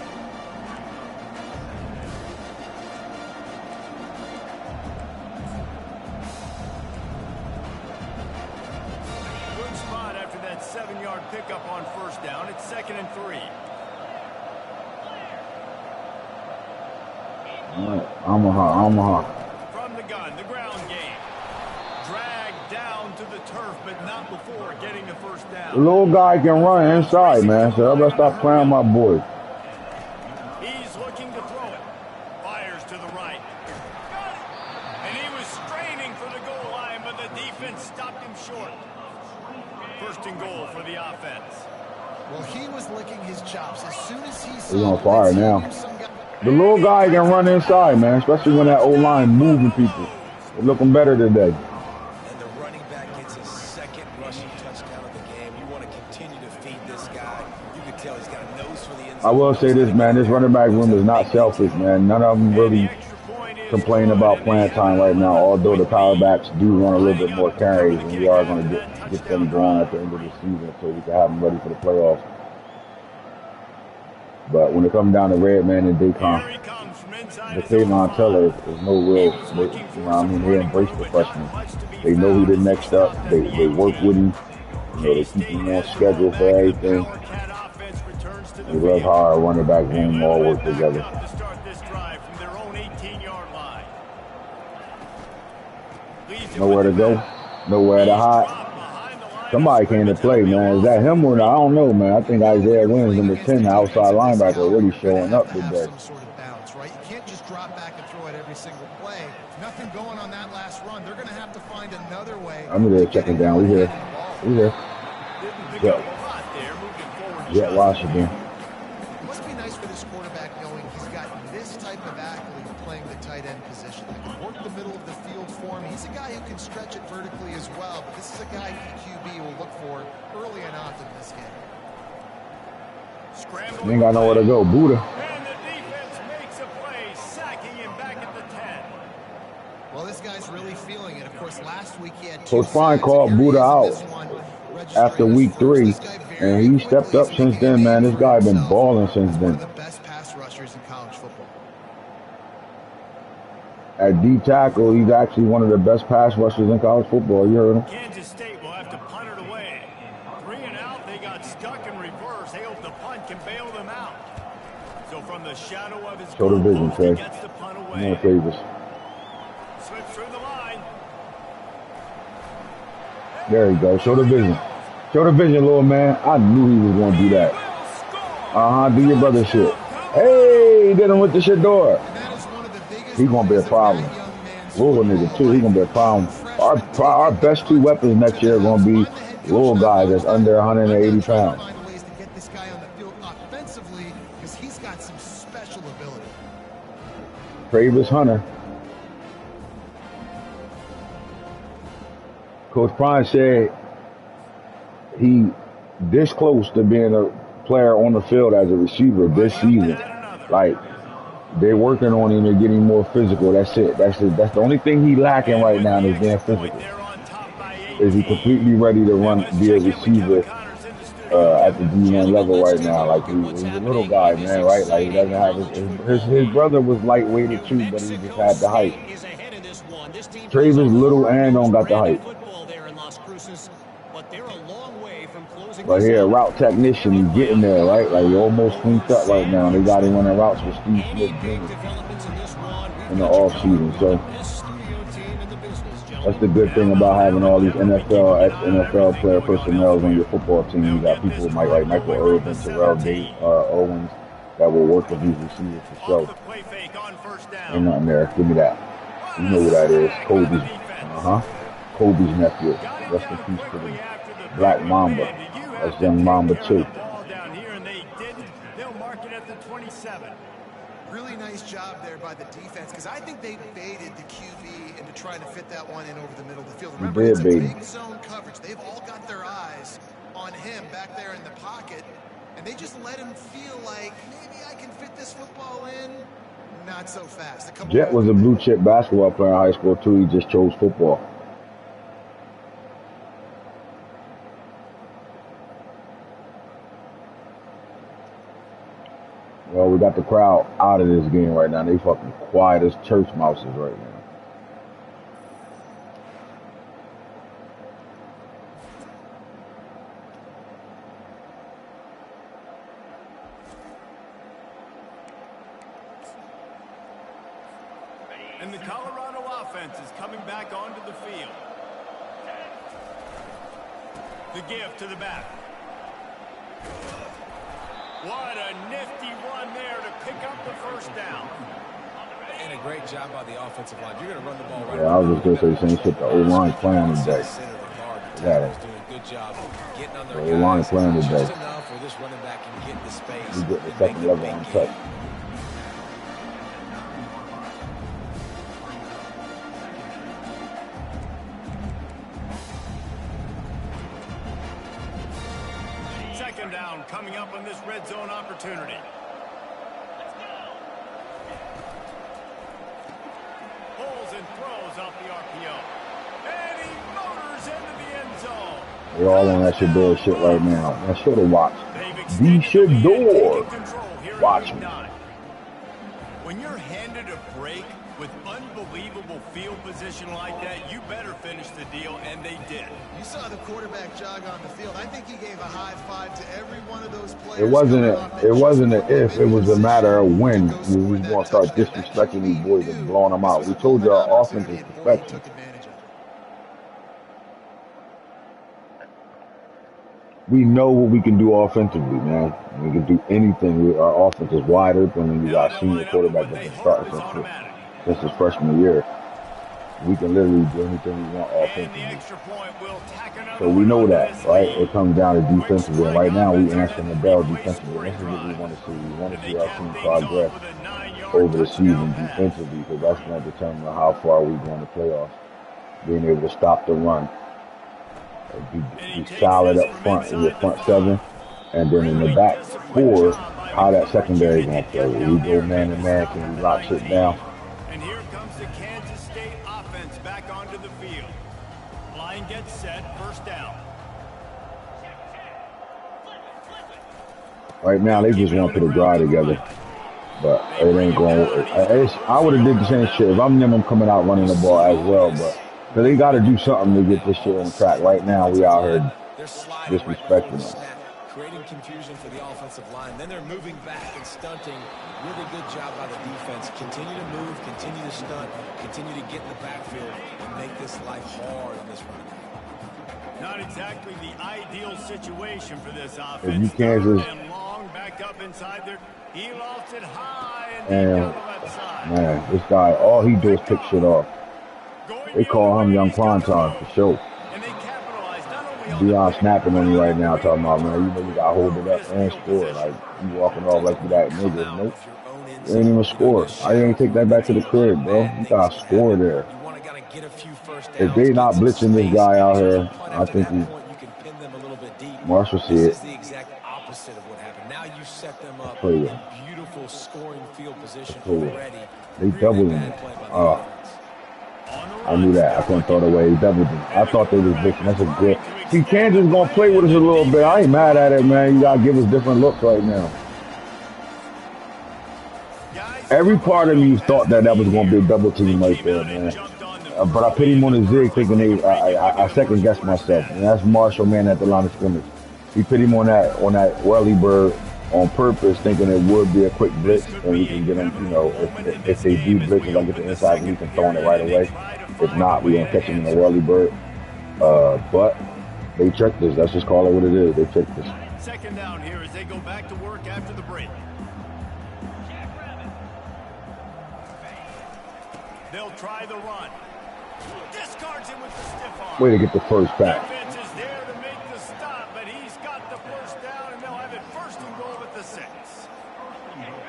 Good spot after that 7-yard pickup on first down. It's 2nd and 3. All right, Omaha. From the gun, the ground game. Dragged down to the turf, but not before getting the first down. The little guy can run inside, man. So I better stop playing my boy. He's looking to throw it. Fires to the right. Got it. And he was straining for the goal line, but the defense stopped him short. 1st and goal for the offense. Well, he was licking his chops as soon as he saw. He's on fire now. The little guy can run inside, man, especially when that O-line moving people. They're looking better today. And the running back gets his 2nd rushing touchdown of the game. You want to continue to feed this guy. You can tell he's got a nose for the end zone. I will say this, man. This running back room is not selfish, man. None of them really complain about playing time right now, although the power backs do want a little bit more carries, and we are going to get them going at the end of the season so we can have them ready for the playoffs. But when it comes down to Redman and Daycon, the Kayvon Teller is no real, they embrace the freshman. They know who the next up. They work with him. They keep him on schedule for everything. They love how our running back room all work together. Nowhere to go, nowhere to hide. Somebody came to play, man. Is that him or not? I don't know, man. I think Isaiah Williams, number 10, the outside linebacker, really showing up today. Some sort of bounce, right? You can't just drop back and throw it every single play. Nothing going on that last run. They're going to have to find another way. I'm there checking down. We here. Yeah, Washington. It must be nice for this quarterback knowing he's got this type of athlete playing the tight end position. That can work the middle of the field for him. He's a guy who can stretch it vertically as well, but this is a guy QB will look for early and often in this game. He ain't got nowhere to go. Buddha. And the defense makes a play, sacking him back at the 10. Well, this guy's really feeling it. Of course, last week he had 2 Coach Prime sacks, called and here he Buddha is in out this one, after registering week his 3, first. This guy and very he stepped quickly up is since making a then, man. name This for guy been himself balling since as one of then. the best pass rushers in college football. At D tackle, he's actually one of the best pass rushers in college football. You heard him. Kansas State will have to punt it away. 3 and out, they got stuck in reverse. They hope the punt can bail them out. So from the shadow of his Show the goal vision, post, he Trey. gets the punt Come away. on, Davis. Slips through the line. There you go. Show the vision. Show the vision, little man. I knew he was going to do that. Do your brother shit. Hey, he did him with the shit door. And that is one of the biggest He going to be a plays of problem. that young man's Little football nigga, too. He going to be a problem. Our best 2 weapons next year are going to be little guys that's under 180 pounds. Find ways to get this guy on the field offensively because he's got some special ability. Travis Hunter. Coach Prime said he this close to being a player on the field as a receiver this season. Like, they're working on him and getting more physical. That's it. That's the only thing he lacking right now is being physical. Is he completely ready to be a receiver at the D1 level right now? Like, he's a little guy, man, right? Like, he doesn't have his brother was lightweighted too, but he just had the height. Travis little and don't got the height. But here, route technician, he's getting there, right? Like, he almost cleaned up right now. They got him running routes for Steve Smith Jr. in the offseason. So that's the good thing about having all these NFL, ex-NFL player personnel on your football team. You got people like Michael Irvin, Terrell Owens that will work with these receivers for sure. Ain't nothing there. Give me that. You know who that is. Kobe's. Kobe's nephew. Rest in peace to the Black Mamba. That's young Mamba too. Really nice job there by the defense because I think they baited the QB into trying to fit that one in over the middle of the field. Remember, it's a big zone coverage. They've all got their eyes on him back there in the pocket, and they just let him feel like maybe I can fit this football in. Not so fast. Jet was a blue chip basketball player in high school too. He just chose football. Well, we got the crowd out of this game right now. They fucking quiet as church mouses right now. And the Colorado offense is coming back onto the field. The give to the back. What a nifty run there to pick up the first down. And a great job by the offensive line. You're going to run the ball right. Yeah, I was just going to say the same shit. The O-line playing today. Yeah, doing a good job getting on their guys. The O-line playing today. Just enough where this running back can get the space. We get the second level untouched. Second down coming up on this red zone opportunity. Pulls and throws off the RPO. And he motors into the end zone. We're all on that Shador shit right now. I should have watched. The Shador. Watch me. When you're handed a break with unbelievable field position like that, you better finish the deal, and they did. You saw the quarterback jog on the field. I think he gave a high five to every one of those players. It wasn't an if, it was a matter of when we want to start disrespecting these boys and blowing them out. We told you our offense is perfection. We know what we can do offensively, man. We can do anything. Our offense is wide open, and we got a senior quarterback that can start since his freshman year. We can literally do anything we want offensively. So we know that, right? It comes down to defensively. And right now, we answering the bell defensively. This is what we want to see. We want to see our team progress over the season defensively, because that's going to determine how far we go in the playoffs. Being able to stop the run. Be solid up front in your front seven And then in the back four, how that secondary gonna play? Will we go man to man? Can we lock shit down? And here comes the Kansas State offense back onto the field. Line gets set, first down. Right now, they just want to put a drive together. But it ain't going. I would have did the same shit. If I'm them, I'm coming out running the ball as well. But cause they got to do something to get this shit on track. Right now, we out here disrespecting them. Creating confusion for the offensive line. Then they're moving back and stunting. Really good job by the defense. Continue to move, continue to stunt, continue to get in the backfield and make this life hard on this run. Not exactly the ideal situation for this offense. If you Kansas, long back up inside there. He lost it high and down the left side. Man, this guy, all he do is pick shit off. They call him Young Prime Time for sure. And they capitalize not only Dion snapping on me right now, talking about, man, you know you gotta hold it up and score. Like, you walking off like you that nigga. Nope. You ain't even score. I ain't take that back to the crib, bro. You gotta score there. If they not blitzing this guy out here, I think Marshall see it. Now you set them up in beautiful scoring field position already. They doubling it. I knew that. I couldn't throw it away. They doubled it. I thought they was blitzing. That's a good. See, Kansas gonna play with us a little bit. I ain't mad at it, man. You gotta give us different looks right now. Every part of me thought that was gonna be a double team right there, man. But I put him on a zig, thinking I second guessed myself. And that's Marshall, man, at the line of scrimmage. He put him on that whirly bird on purpose, thinking it would be a quick blitz, and we can get him, you know, if they do blitz, if I get the inside, we can throw it right away. If not, we're gonna catch him in the whirly bird. But they tricked us. Let's just call it what it is. They tricked us. Second down here as they go back to work after the break. They'll try the run. Discards him with the stiff arm. Way to get the first back. Defense is there to make the stop, but he's got the first down, and they'll have it first and goal at the 6.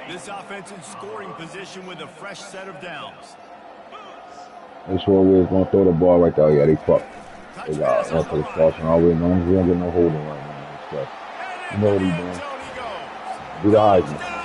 This offense in scoring position with a fresh set of downs. That's where we was gonna throw the ball right there. Yeah, they fucked. They got up for the caution already. No, we don't get no holding right now. You know what he's doing. Do the Heisman.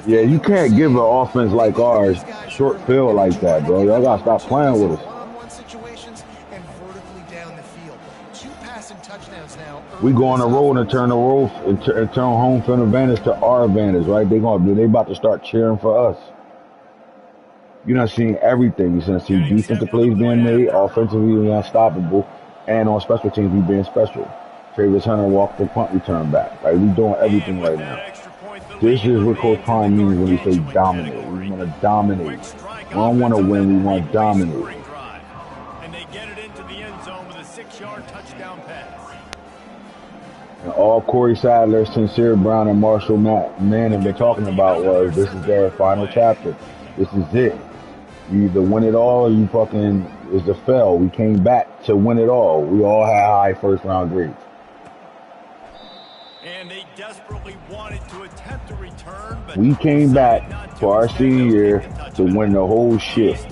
Yeah, you can't give an offense like ours short field like that, bro. Y'all gotta stop playing with us. One-on-one situations and vertically down the field. 2 passing touchdowns now. We go on the road and turn the road and turn home field advantage to our advantage, right? They about to start cheering for us. You're not seeing everything. You're gonna see defensive plays being made, offensively we unstoppable, and on special teams we being special. Travis Hunter walked the punt return back. Like we doing everything right now. This is what Coach Prime means when we say dominate. We want to dominate. We don't want to win. We want to dominate. And they get it into the end zone with a 6-yard touchdown pass. And all Corey Sadler, Sincere Brown, and Marshall Mann have been talking about was this is their final chapter. This is it. You either win it all or you fucking is the fail. We came back to win it all. We all had high first round grades. And they desperately wanted to attempt a return, but we came back for our senior year to win the whole shit.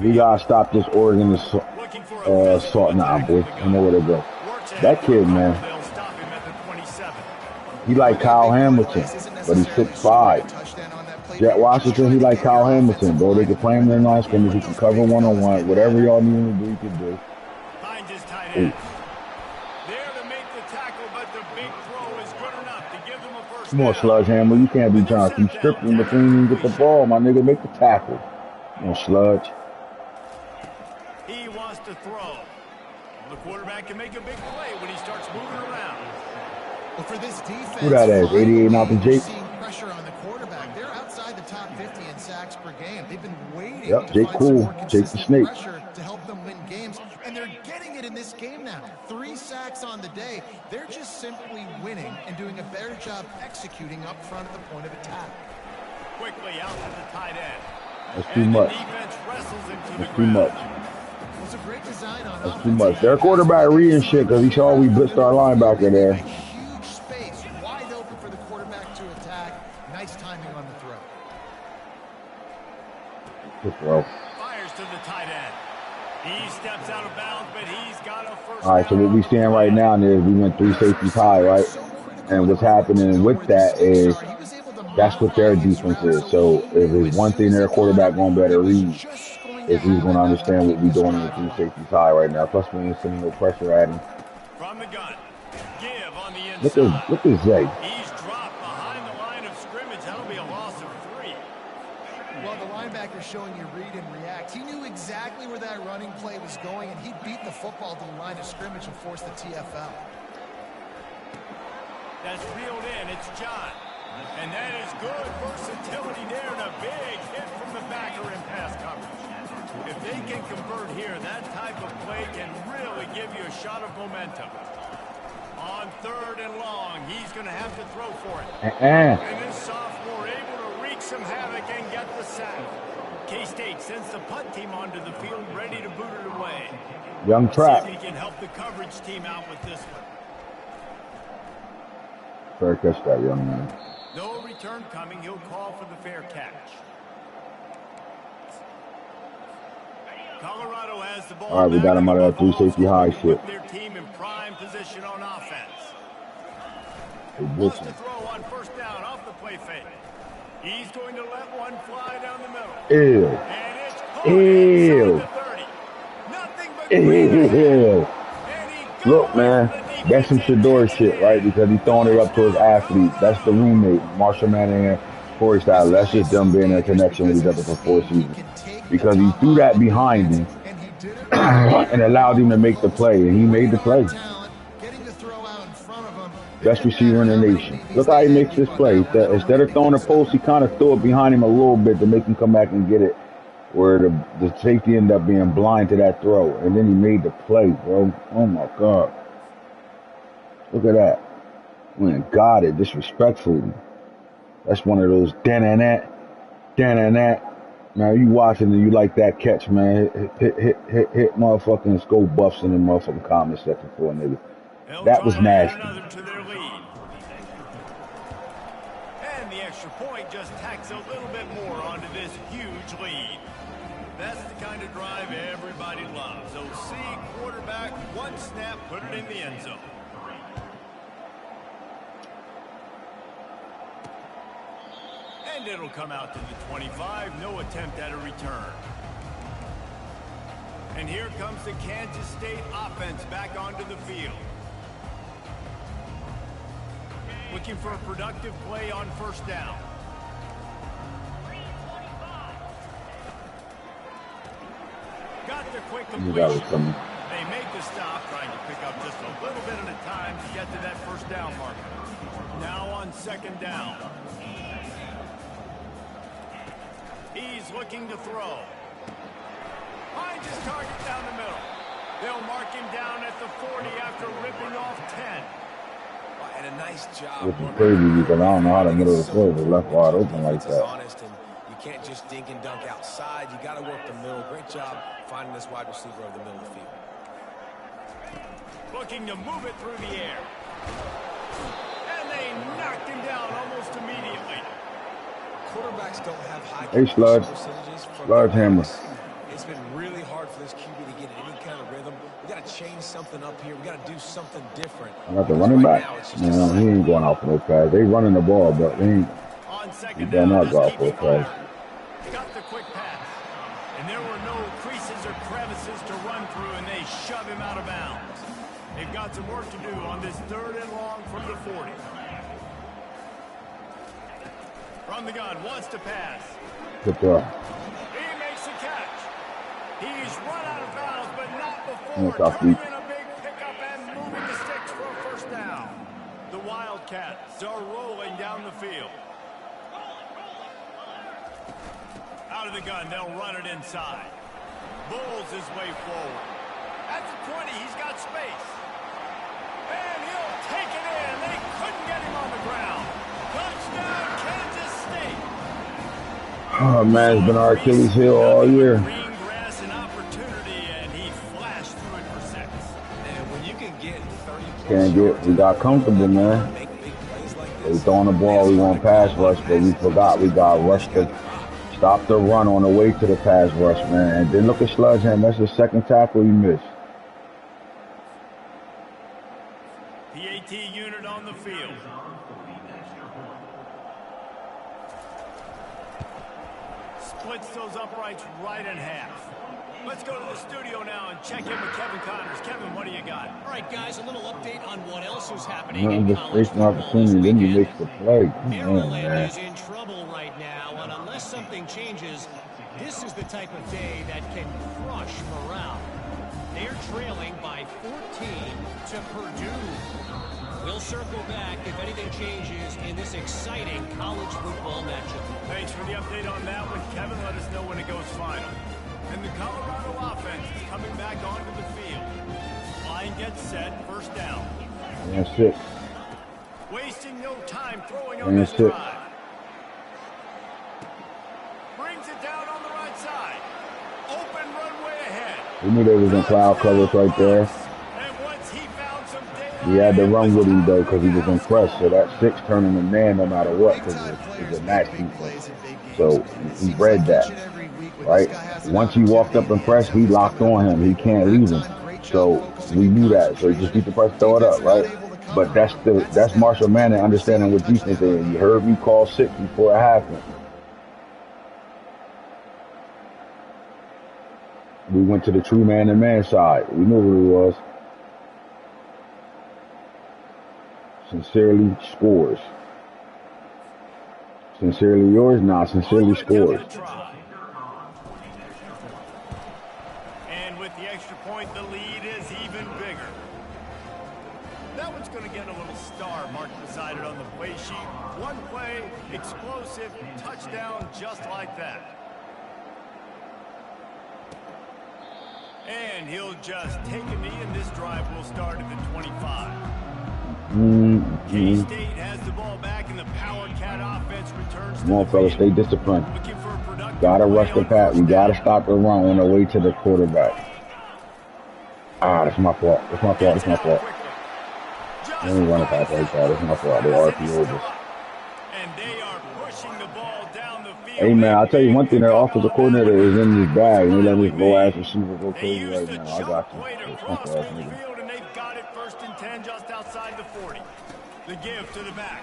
We gotta stop this Oregon assault now, boy. I know where to go. That kid, man. He like Kyle Hamilton, but he's 6'5". Jet Washington, he like Kyle Hamilton, bro. They can play him in line scrimmage. He can cover one-on-one. Whatever y'all need him to do, he can do. Ooh. Come on, Sludge Hammer. You can't be trying to keep stripping before you even get the ball, my nigga. Make the tackle. Come on, Sludge. He wants to throw. The quarterback can make a big play when he starts moving around. Well, for this defense, who that is? 88 Malcolm Jake. Pressure on the quarterback. They're outside the top 50 in sacks per game. They've been waiting. Yep, Jake Cool. Jake the Snake. To help them win games, and they're getting it in this game now. 3 sacks on the day. They're just simply winning and doing a better job executing up front at the point of attack. Quickly out to the tight end. That's too much. That's too much. It's a great design on That's too much. Their quarterback reading shit because he saw we blitzed our linebacker there. Huge space, wide open for the quarterback to attack. Nice timing on the throw. Good throw. Fires to the tight end. He steps out of bounds, but he's got a first All right, so what we seeing right now is we went 3 safeties high, right? And what's happening with that is that's what their defense is. So if there's one thing their quarterback going to better read, is he's going to understand what we're doing in the 3 safeties high right now. Plus we ain't sending no pressure at him. From the gun. Give on the inside. Look at Zay. He's dropped behind the line of scrimmage. That'll be a loss of 3. Well, the linebacker's showing you read and react. He knew exactly where that running play was going, and he beat the football to the line of scrimmage and forced the TFL. That's reeled in. It's John. And that is good versatility there, and a big hit from the backer in pass coverage. If they can convert here, that type of play can really give you a shot of momentum. On 3rd and long, he's going to have to throw for it. And this sophomore able to wreak some havoc and get the sack. K-State sends the punt team onto the field, ready to boot it away. Young trap. See if he can help the coverage team out with this one. Fair catch that, young man. No return coming. He'll call for the fair catch. Colorado has the ball. All right, we got him out of that 3 safety high shit. Their team in prime position on offense. Hey, Wants to throw on 1st down off the play fake. He's going to let one fly down the middle. Ew. And it's caught Ew. inside the 30. Nothing but Ew. Look, man, that's some Shador shit, right? Because he's throwing it up to his athlete. That's the roommate, Marshall Manning, Corey Styler. That's just them being in a connection with each other for 4 seasons. Because he threw that behind him and allowed him to make the play, and he made the play. Best receiver in the nation. Look how he makes this play. Instead of throwing a post, he kind of threw it behind him a little bit to make him come back and get it, where the safety ended up being blind to that throw. And then he made the play, bro. Oh, my God. Look at that. Man, got it disrespectfully. That's one of those dan-and-that. Now, you watching and you like that catch, man. Hit motherfucking skull buffs in the motherfucking comment section for a nigga. That was nasty. And the extra point just tacks a little bit more onto this huge lead. That's the kind of drive everybody loves. OC, quarterback, one snap, put it in the end zone. And it'll come out to the 25. No attempt at a return. And here comes the Kansas State offense back onto the field. Looking for a productive play on 1st down. Got the quick completion. They make the stop, trying to pick up just a little bit at a time to get to that 1st down marker. Now on 2nd down. He's looking to throw. Finds his target down the middle. They'll mark him down at the 40 after ripping off 10. And a nice job. Which is crazy because I don't know how the middle of the field was left wide open like that. Honest, and you can't just dink and dunk outside. You got to work the middle. Great job finding this wide receiver of the middle of the field. Looking to move it through the air. And they knocked him down almost immediately. Quarterbacks don't have high percentages. Sludge hammer. It's been really hard for this QB to get in any kind of rhythm. We got to change something up here. We got to do something different. I got the running back. No, he ain't going out for no pass. They running the ball, but he better not go out for a pass. Got the quick pass. And there were no creases or crevices to run through, and they shove him out of bounds. They've got some work to do on this 3rd and long from the 40. From the gun, wants to pass. Good throw. He makes the catch. He's run out of bounds, but not before turning in a big pickup and moving the sticks for a 1st down. The Wildcats are rolling down the field. Out of the gun, they'll run it inside. Bulls his way forward. At the 20, he's got space. And he'll take it in. They couldn't get him on the ground. Touchdown, Kansas State. Oh, man, it's been our Achilles heel all year. Green grass and opportunity, and he flashed through it for 6. And when you can get 30 Can't get, we got comfortable, man. They throwing the ball, we want pass rush, but we forgot we got rushed to Stop the run on the way to the pass rush, man. And then look at Sludgeham. That's the second tackle he missed. The AT unit on the field. Splits those uprights right in half. Let's go to the studio now and check in with Kevin Connors. Kevin, what do you got? All right, guys, a little update on what else is happening Man, in just college facing an football this opportunity, then you weekend. make the play. Come on, Maryland man. is in trouble right now, and unless something changes, this is the type of day that can crush morale. They're trailing by 14 to Purdue. We'll circle back if anything changes in this exciting college football matchup. Thanks for the update on that one, Kevin. Let us know when it goes final. And the Colorado offense is coming back onto the field. Line gets set, first down. And 6. Wasting no time throwing on And this 6. drive. Brings it down on the right side. Open runway ahead. We knew they was in cloud coverage right there. And once he found some daylight, We had to run with him, though, because he was impressed. So that 6 turning him man no matter what, because it's a match defense. So he read that, right? Once he walked up and pressed, he locked on him. He can't leave him. So we knew that. So he just beat the press, throw it up, right? But that's Marshall Manning understanding what defense is. You heard me call 6 before it happened. We went to the true man-to-man side. We knew who he was. Sincerely scores. Sincerely yours? Nah, sincerely scores. And with the extra point, the lead is even bigger. That one's going to get a little star marked beside it on the play sheet. One play, explosive, touchdown just like that. And he'll just take a knee, and this drive will start at the 25. K-State has the ball back, and the Power Cat offense returns to Come on, the fellas, field. stay disciplined. Looking for a productive Gotta play rush the on pass. We first gotta down. stop the run on the way to the quarterback. Ah, that's my fault. That's my fault. That's my fault. Just Let me run it back like that. That's my fault. They RPO'd us. And they are pushing the ball down the field. Hey, man, I'll tell you one thing. Their offensive coordinator is in this bag, and they let this low-ass receiver go They crazy used right the now. I choke got you. play to Punk cross ass nigga. midfield, and they've got it 1st and 10 just outside the 40. The give to the back.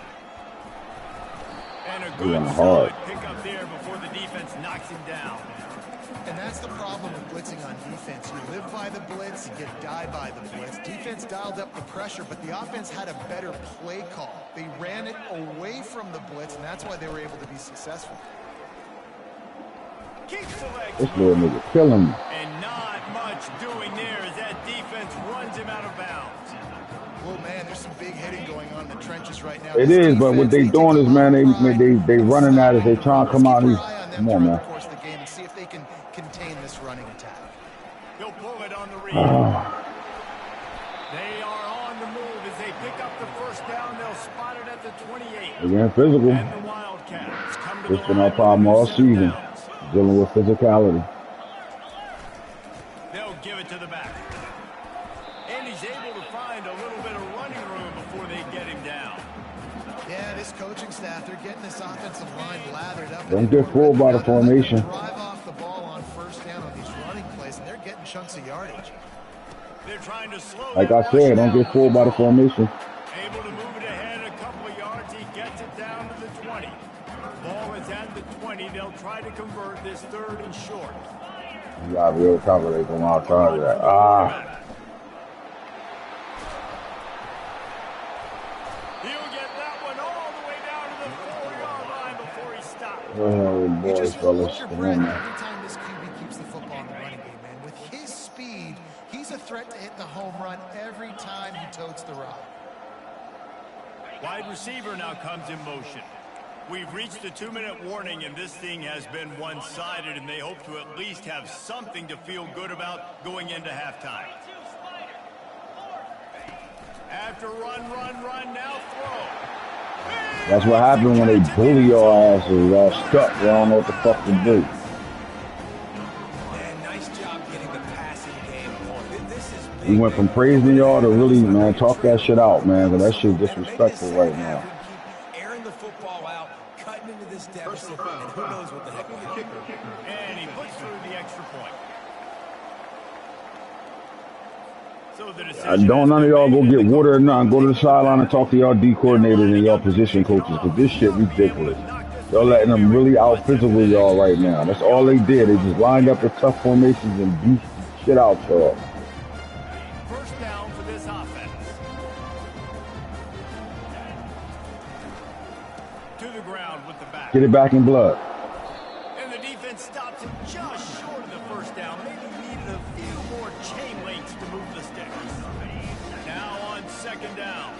And a good running solid hard. pickup there before the defense knocks him down. And that's the problem with blitzing on defense. You live by the blitz, you get die by the blitz. Defense dialed up the pressure, but the offense had a better play call. They ran it away from the blitz, and that's why they were able to be successful. Keeps the legs This little moving. nigga killing me. And not much doing there as that defense runs him out of bounds. Oh man, there's some big hitting going on in the trenches right now. It This is, but what defense, they take doing a is, lot man, of pride they running at us. They trying to come out. Keep These, your eye on them come on, throughout man. the course of the game and see if they can contain this running attack. He'll pull it on the read. Ah, They are on the move as they pick up the first down. They'll spot it at the 28. they're getting physical. And the Wildcats come to It's the been line our with problem a all set of season, downs. dealing with physicality. They'll give it to the back. And he's able to find a little bit of running room before they get him down. Yeah, this coaching staff, they're getting this offensive line lathered up. Don't get fooled by the formation. Drive off the ball on first down on these running plays, and they're getting chunks of yardage. They're trying to slow Like that I said, rush don't down. get fooled by the formation. Able to move it ahead a couple of yards. He gets it down to the 20. Ball is at the 20. They'll try to convert this 3rd and short. You gotta be able to cover it from outside of that. Ah, He'll get that one all the way down to the 4-yard line before he stops. oh You boy, just fellas, hold your come breath on, man. every time this QB keeps the football in the running game, man. With his speed, he's a threat to hit the home run every time he totes the rock. Wide receiver now comes in motion. We've reached the 2-minute warning, and this thing has been one-sided, and they hope to at least have something to feel good about going into halftime. After run, now throw. That's what happened when they bully your asses. Y'all stuck. Y'all don't know what the fuck to do. Man, nice job getting the passing game going. This is big. We went from praising y'all to really, man, talk that shit out, man. Cause that shit disrespectful right now. Keep airing the football out, cutting heading into this deficit, and who knows what the heck will happen. And he puts through the extra point. So Don't none of y'all go get water or nothing. Go to the sideline and talk to y'all D coordinators and y'all position coaches, because this shit ridiculous. Y'all letting them really out physical y'all right now. That's all they did. They just lined up the tough formations and beat shit out y'all. First down for this offense. To the ground with the back. Get it back in blood. And the defense stops him just short of the first down. Maybe needed a few more chain links to move the sticks. Now on second down.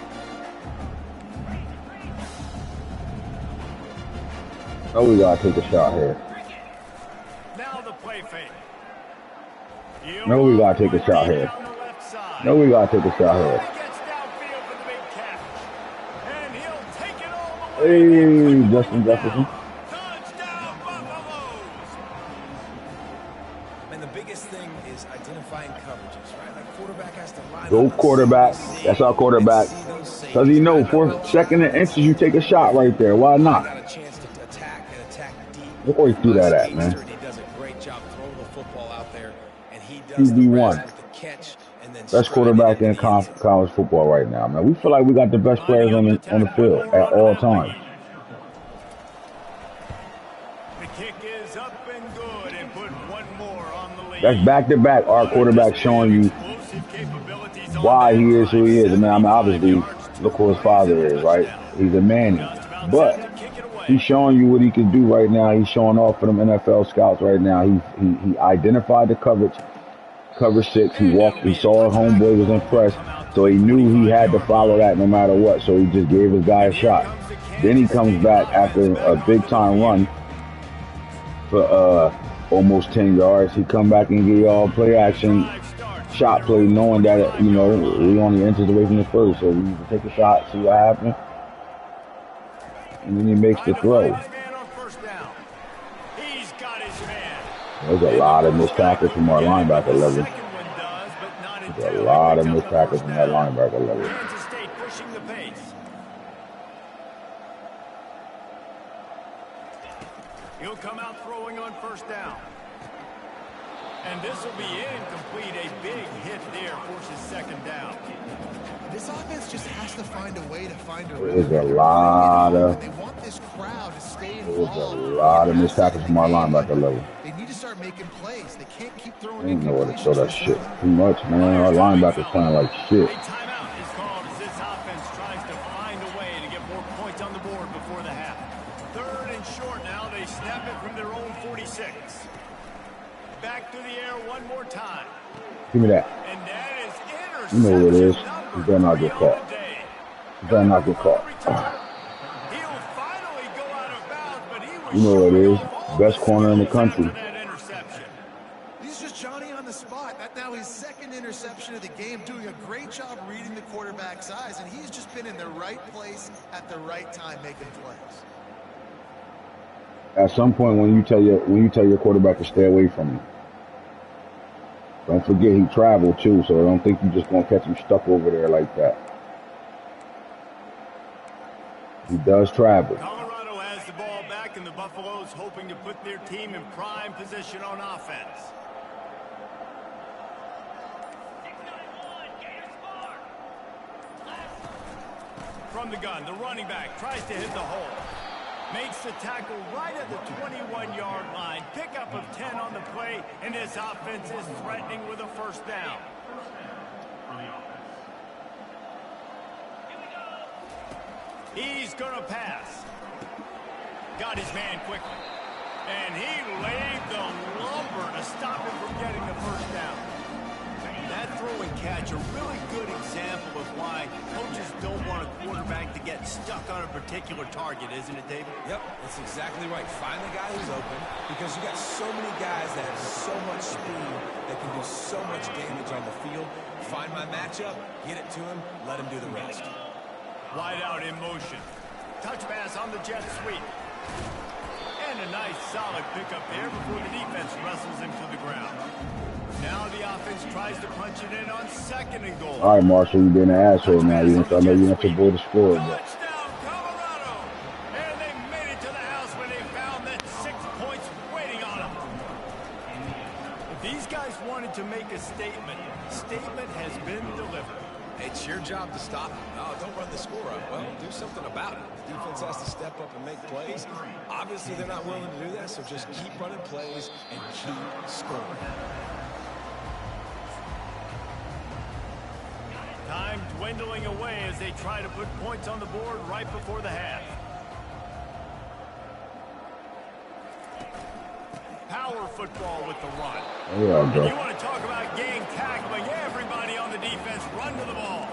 Oh, we gotta take a shot here. Now the play fake. No, we gotta take a shot here. No, we gotta take a shot here. Hey, Justin Jefferson. Touchdown, Buffaloes. And the biggest thing is identifying coverages, right? Like quarterback has to line Go up quarterback. That's our quarterback. Because he know for second and inches, you take a shot right there. Why not? got a chance to attack deep. Look where he threw that at, man. He does a great job throwing the football out there, and he does QB1. the catch and then Best quarterback in college football right now, man. We feel like we got the best players on the field at all times. The kick is up and good, and put one more on the lead. That's back to back. Our quarterback showing you why he is who he is. I mean, obviously, look who his father is, right? He's a Manning. But he's showing you what he can do right now. He's showing off for them NFL scouts right now. He identified the cover 6. He saw a homeboy was impressed, so he knew he had to follow that no matter what. So he just gave his guy a shot. Then he comes back after a big time run for almost 10 yards. He come back and get y'all play action, shot play, knowing that, you know, we only inches away from the first. So we need to take a shot, see what happens. And then he makes the throw. There's a lot of missed tackles from our linebacker level. There's a lot of missed tackles from that linebacker level. Kansas State pushing the pace. He'll come out throwing on first down. And this will be incomplete. A big hit there forces second down. This offense just has to find a way to find a There's a lot of they want this crowd to stay there's a involved. lot of missed tackles from our linebacker level. They need to start making plays. They can't keep throwing I don't know where to throw that incompletions. shit. Too much, man. Our linebackers playing like shit. A timeout is called as this offense tries to find a way to get more points on the board before the half. Third and short now. They snap it from their own 46. Back to the air one more time. Give me that. And that is interception. You know what it is. You better not get caught. You better not get caught. He'll finally go out of bounds, but he was You know what it is. Best corner in the country. He's just Johnny on the spot. That's now his second interception of the game, doing a great job reading the quarterback's eyes, and he's just been in the right place at the right time making plays. At some point, when you tell your quarterback to stay away from you, don't forget he traveled too. So I don't think you just gonna catch him stuck over there like that. He does travel. Colorado has the ball back, and the Buffaloes hoping to put their team in prime position on offense. From the gun, the running back tries to hit the hole. Makes the tackle right at the 21-yard line. Pickup of 10 on the play, and this offense is threatening with a first down. He's going to pass. Got his man quickly. And he laid the lumber to stop him from getting the first down. That throw and catch, a really good example of why coaches don't want a quarterback to get stuck on a particular target, isn't it, David? Yep, that's exactly right. Find the guy who's open, because you got so many guys that have so much speed that can do so much damage on the field. Find my matchup, get it to him, let him do the rest. Wide out in motion. Touch pass on the jet sweep. And a nice solid pickup there before the defense wrestles him to the ground. Now the offense tries to punch it in on second and goal. All right, Marshall, you've been an asshole now. I know you want to board the score, but Touchdown, Colorado! And they made it to the house statement has been delivered. It's your job to stop him. No, don't run the score up. Well, do something about it. The defense has to step up and make plays. Obviously, they're not willing to do that, so just keep running plays and keep scoring. Time dwindling away as they try to put points on the board right before the half. Power football with the run. Yeah, and you want to talk about gang tackling. Everybody on the defense run to the ball.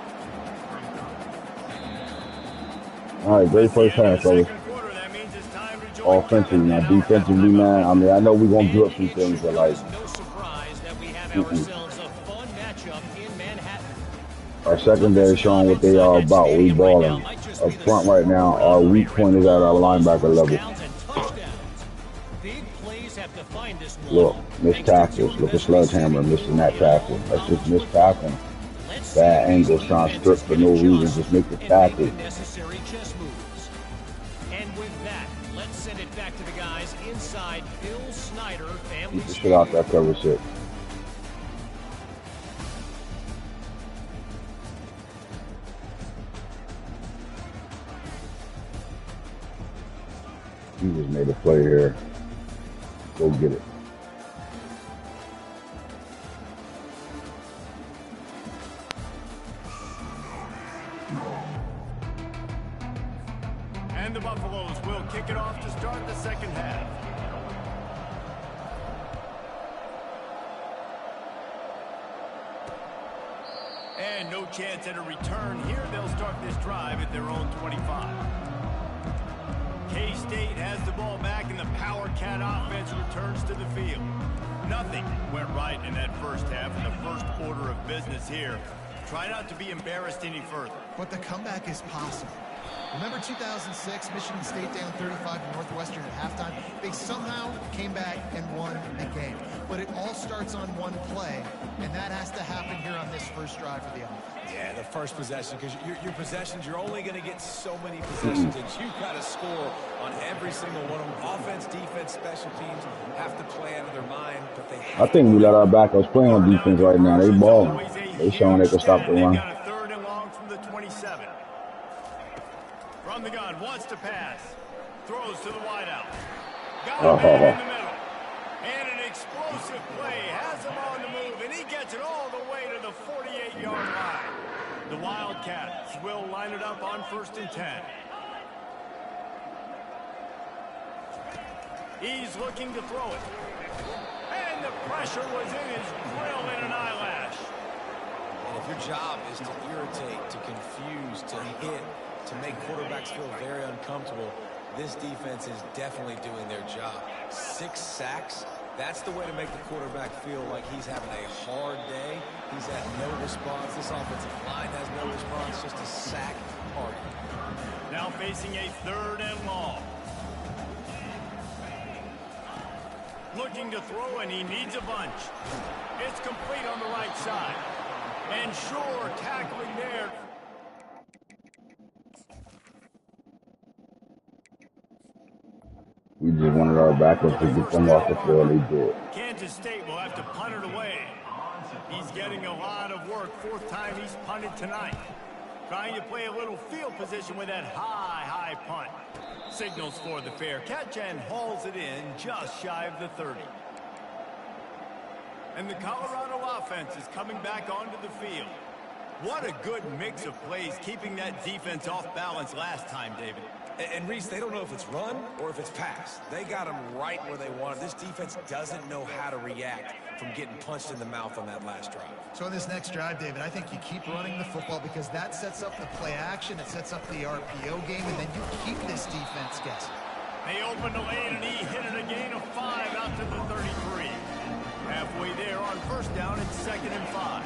All right, great first half, fellas. Offensively, now defensively, man. I mean, I know we're gonna do up some things, but like, our secondary showing what they are about. We balling up front right now. Our weak point is at our linebacker level. Look, missed tackles. Look at Sledgehammer missing that tackle. That's just missed tackling. Bad angles, trying to strip for no reason. Just make the tackle. And with that, let's send it back to the guys inside Bill Snyder family. Keep the shit out that cover 6. He just made a play here. Go get it. And the Buffaloes will kick it off to start the second half. And no chance at a return here. They'll start this drive at their own 25. K-State has the ball back, and the Power Cat offense returns to the field. Nothing went right in that first half, and the first order of business here. Try not to be embarrassed any further. But the comeback is possible. Remember 2006, Michigan State down 35 to Northwestern at halftime? They somehow came back and won the game. But it all starts on one play, and that has to happen here on this first drive for the offense. Yeah, the first possession, because your possessions, you're only going to get so many possessions, and you've got to score on every single one of them. Offense, defense, special teams have to play out of their mind, but they have I think we let our backups play on defense right now. They balling. They showing they can stop the run. Got a third and long from the 27. From the gun, wants to pass. Throws to the wideout. Got a man in the middle. And an explosive play has him on the move, and he gets it all the way to the 48-yard line. The Wildcats will line it up on 1st and 10. He's looking to throw it. And the pressure was in his grill in an eyelash. And if your job is to irritate, to confuse, to hit, to make quarterbacks feel very uncomfortable, this defense is definitely doing their job. 6 sacks, that's the way to make the quarterback feel like he's having a hard day. He's had no response. This offensive line has no response, just a sack party. Now facing a 3rd and long. Looking to throw, and he needs a bunch. It's complete on the right side. And sure, tackling there. We just wanted our backup to get them off the field. They did. Kansas State will have to punt it away. He's getting a lot of work. 4th time he's punted tonight. Trying to play a little field position with that high punt. Signals for the fair catch and hauls it in just shy of the 30. And the Colorado offense is coming back onto the field. What a good mix of plays, keeping that defense off balance last time, David. And Reese, they don't know if it's run or if it's pass. They got them right where they wanted. This defense doesn't know how to react from getting punched in the mouth on that last drive. So in this next drive, David, I think you keep running the football because that sets up the play action, it sets up the RPO game, and then you keep this defense guessing. They opened the lane, and he hit it a gain of 5 out to the 33. Halfway there on 1st down, it's 2nd and 5.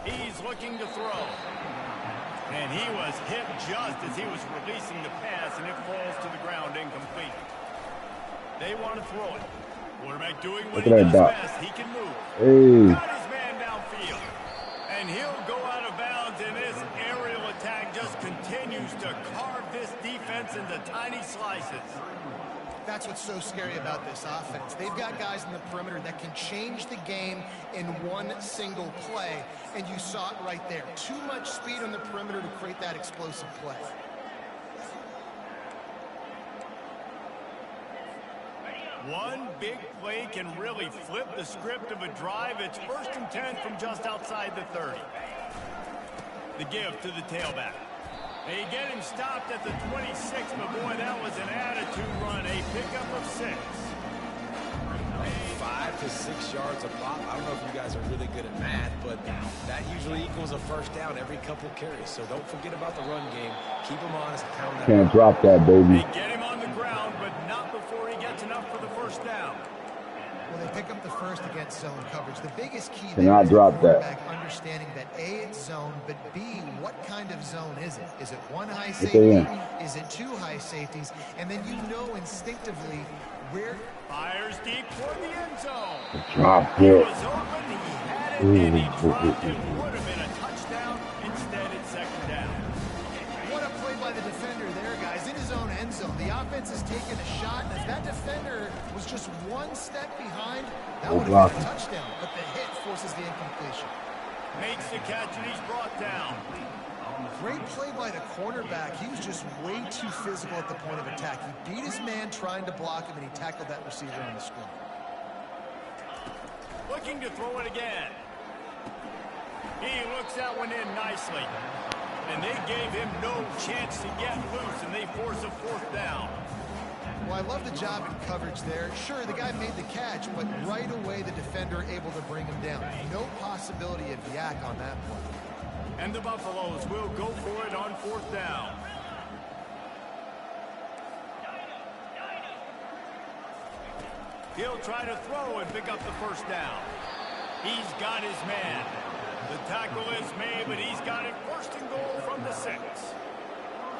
He's looking to throw. And he was hit just as he was releasing the pass, and it falls to the ground incomplete. They want to throw it. Quarterback doing what he does best. He can move. Hey. Got his man downfield. And he'll go out of bounds, and this aerial attack just continues to carve this defense into tiny slices. That's what's so scary about this offense. They've got guys in the perimeter that can change the game in one single play, and you saw it right there. Too much speed on the perimeter to create that explosive play. One big play can really flip the script of a drive. It's 1st and 10 from just outside the 30. The give to the tailback. They get him stopped at the 26, but boy, that was an attitude run. A pickup of 6. 5 to 6 yards a pop. I don't know if you guys are really good at math, but that usually equals a first down every couple carries. So don't forget about the run game. Keep him honest. Pound that. Can't drop that, baby. They get him on the ground, but not before he gets enough for the first down. Well, they pick up the first against zone coverage. The biggest key there Cannot is drop the that. quarterback understanding that A, it's zone, but B, what kind of zone is it? Is it one high Get safety? they in. Is it 2 high safeties? And then you know instinctively where... Fires deep toward the end zone. Drop He it. was open, he had it, and he dropped it. Would have been a touchdown. Instead, it's 2nd down. What a play by the defender there, guys. In his own end zone. The offense has taken a shot, and if that defender was just one step behind, that would have been a touchdown. But the hit forces the incompletion. Makes the catch, and he's brought down. Great play by the cornerback. He was just way too physical at the point of attack. He beat his man trying to block him, and he tackled that receiver on the screen. Looking to throw it again. He looks that one in nicely. And they gave him no chance to get loose, and they force a 4th down. Well, I love the job in coverage there. Sure, the guy made the catch, but right away the defender able to bring him down. No possibility of yak on that play. And the Buffaloes will go for it on 4th down. He'll try to throw and pick up the 1st down. He's got his man. The tackle is made, but he's got it 1st and goal from the 6.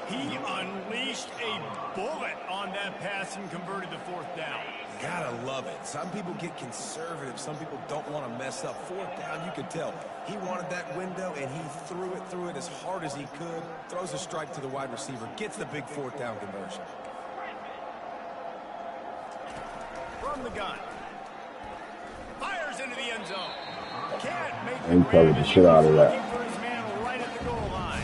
He unleashed a bullet on that pass and converted the 4th down. Gotta love it. Some people get conservative. Some people don't want to mess up. 4th down, you could tell. He wanted that window, and he threw it as hard as he could. Throws a strike to the wide receiver. Gets the big 4th down conversion. From the gun. Fires into the end zone. Can't make He covered the shit out of that. Looking for his man right at the goal line.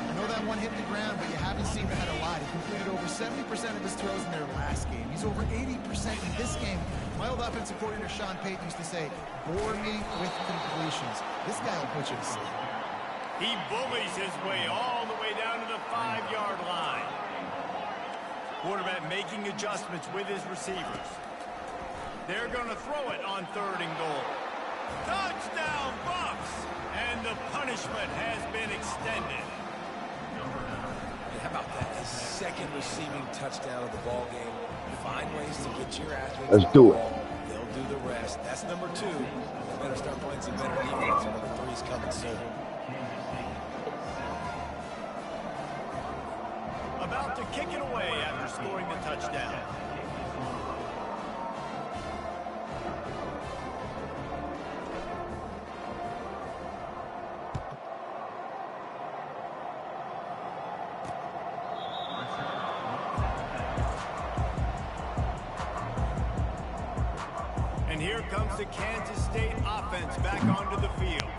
I know that one hit the ground, but you haven't seen that a lot. He completed over 70% of his throws in their last game. He's over 80% in this game. My old offensive coordinator, Sean Peyton, used to say, bore me with completions. This guy will put you to sleep. He bullies his way all the way down to the 5-yard line. Quarterback making adjustments with his receivers. They're going to throw it on 3rd and goal. Touchdown, Buffs! And the punishment has been extended. How about that? His 2nd receiving touchdown of the ball game. Find ways to get your athletes. Let's do it. They'll do the rest. That's number 2. They better start playing some better defense. Number 3's coming soon. About to kick it away after scoring the touchdown. And here comes the Kansas State offense back onto the field.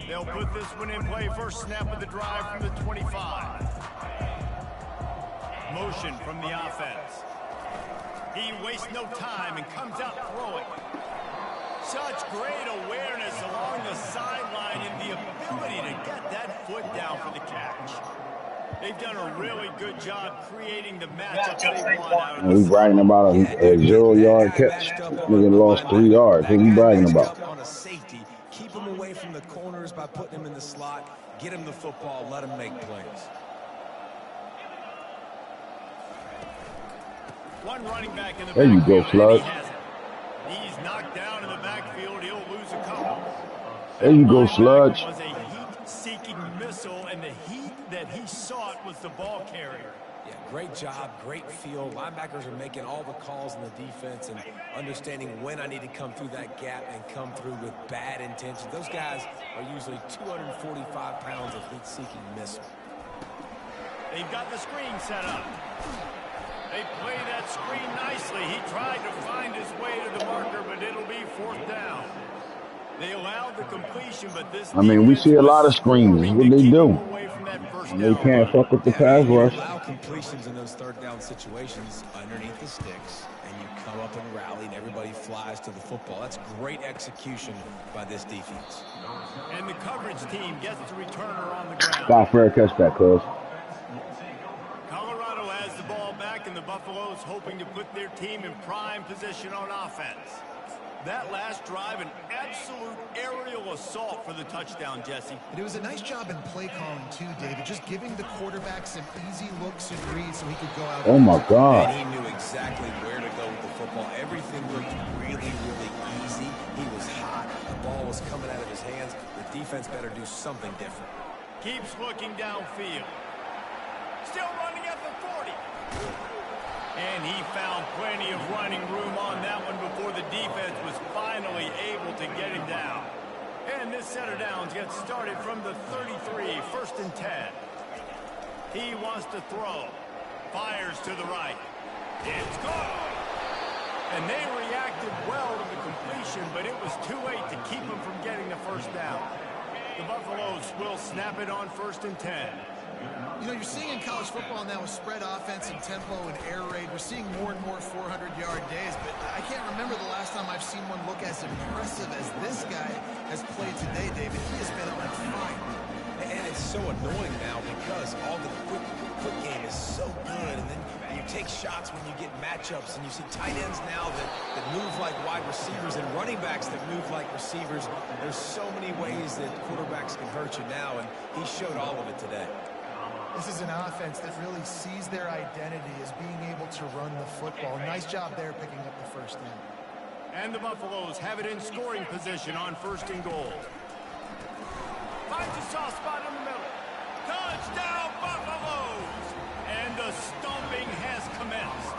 They'll put this one in play. First snap of the drive from the 25. Motion from the offense. He wastes no time and comes out throwing. Such great awareness along the sideline and the ability to get that foot down for the catch. They've done a really good job creating the matchup they want out of We this. bragging about a 0-yard catch. Nigga lost 3 yards. What we bragging about? On a safety. Keep him away from the corners by putting him in the slot. Get him the football. Let him make plays. One running back in the There you go, backfield, and Slug. he has it. He's knocked down in the backfield. He'll lose a couple. There you go, Linebacker Sludge. was a heat-seeking missile, and the heat that he sought was the ball carrier. Yeah, Great job, great feel. Linebackers are making all the calls in the defense and understanding when I need to come through that gap and come through with bad intentions. Those guys are usually 245 pounds of heat-seeking missile. They've got the screen set up. They play that screen nicely. He tried to find his way to the marker, but it'll be 4th down. They allowed the completion, but this we see a lot of screens. This is what they do. They can't fuck with the pass rush. You allow completions in those 3rd down situations underneath the sticks, and you come up and rally, and everybody flies to the football. That's great execution by this defense. And the coverage team gets the returner on the ground. Stop, fair catch that, cuz. Colorado has the ball back, and the Buffaloes hoping to put their team in prime position on offense. That last drive, an absolute aerial assault for the touchdown, Jesse. But it was a nice job in play calling, too, David. Just giving the quarterback some easy looks and reads so he could go out. Oh, my God. And he knew exactly where to go with the football. Everything looked really, really easy. He was hot. The ball was coming out of his hands. The defense better do something different. Keeps looking downfield. Still running at the 40. And he found plenty of running room on that one before the defense was finally able to get him down. And this set of downs gets started from the 33, 1st and 10. He wants to throw. Fires to the right. It's gone. And they reacted well to the completion, but it was too late to keep him from getting the 1st down. The Buffaloes will snap it on 1st and 10. You know, you're seeing in college football now with spread offense and tempo and air raid, we're seeing more and more 400-yard days, but I can't remember the last time I've seen one look as impressive as this guy has played today, David. He has been on fire. And it's so annoying now because all the quick game is so good, and then you take shots when you get matchups, and you see tight ends now that move like wide receivers and running backs that move like receivers. There's so many ways that quarterbacks can hurt you now, and he showed all of it today. This is an offense that really sees their identity as being able to run the football. Nice job there picking up the 1st down. And the Buffaloes have it in scoring position on 1st and goal. Finds a soft spot in the middle. Touchdown, Buffaloes! And the stomping has commenced.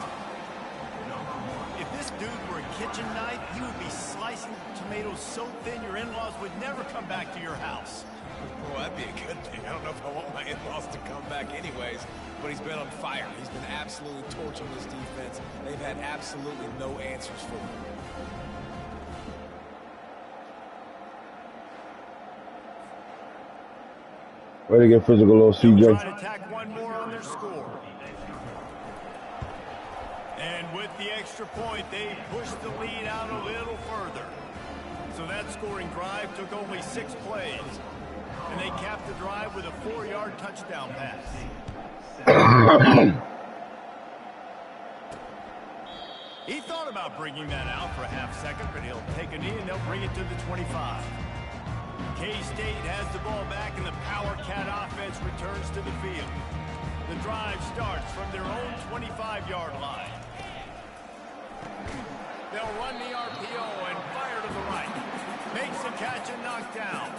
If this dude were a kitchen knife, he would be slicing tomatoes so thin your in-laws would never come back to your house. Well, that'd be a good thing. I don't know if I want my in-laws to come back anyways, but he's been on fire. He's been absolutely torching this defense. They've had absolutely no answers for him. Way to get physical, little CJ. They'll try to tack one more on their score. And with the extra point, they push the lead out a little further. So that scoring drive took only 6 plays. And they capped the drive with a 4-yard touchdown pass. He thought about bringing that out for a half-second, but he'll take a knee and they'll bring it to the 25. K-State has the ball back and the Power Cat offense returns to the field. The drive starts from their own 25-yard line. They'll run the RPO and fire to the right. Makes the catch and knocked down.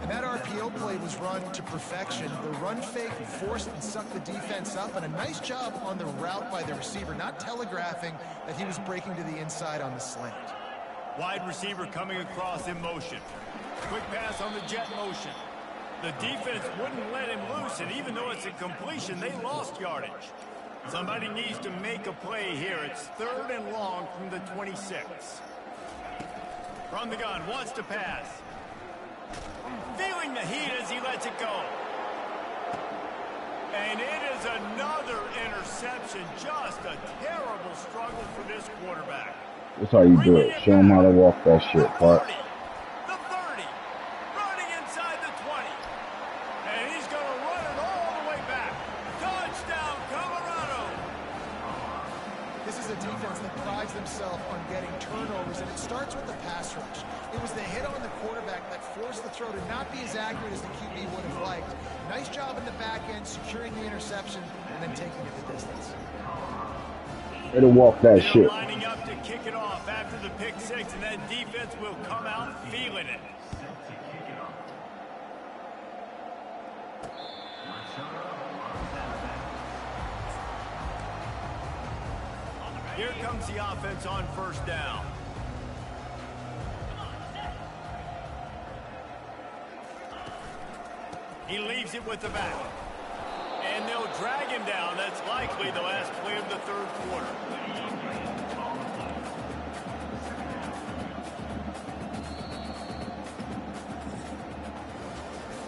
And that RPO play was run to perfection. The run fake forced and sucked the defense up, and a nice job on the route by the receiver, not telegraphing that he was breaking to the inside on the slant. Wide receiver coming across in motion. Quick pass on the jet motion. The defense wouldn't let him loose, and even though it's a completion, they lost yardage. Somebody needs to make a play here. It's 3rd and long from the 26. From the gun, wants to pass. Feeling the heat as he lets it go. And it is another interception. Just a terrible struggle for this quarterback. That's how you do it. Show him how to walk that shit, part. The 30. Running inside the 20. And he's going to run it all the way back. Touchdown, Colorado. This is a defense that prides themselves on getting turnovers, and it starts with the pass rush. It was the hit on the quarterback that forced the throw to not be as accurate as the QB would have liked. Nice job in the back end, securing the interception, and then taking it the distance. It'll walk that shit. Lining up to kick it off after the pick 6, and that defense will come out feeling it. Here comes the offense on first down. He leaves it with the back. And they'll drag him down. That's likely the last play of the third quarter.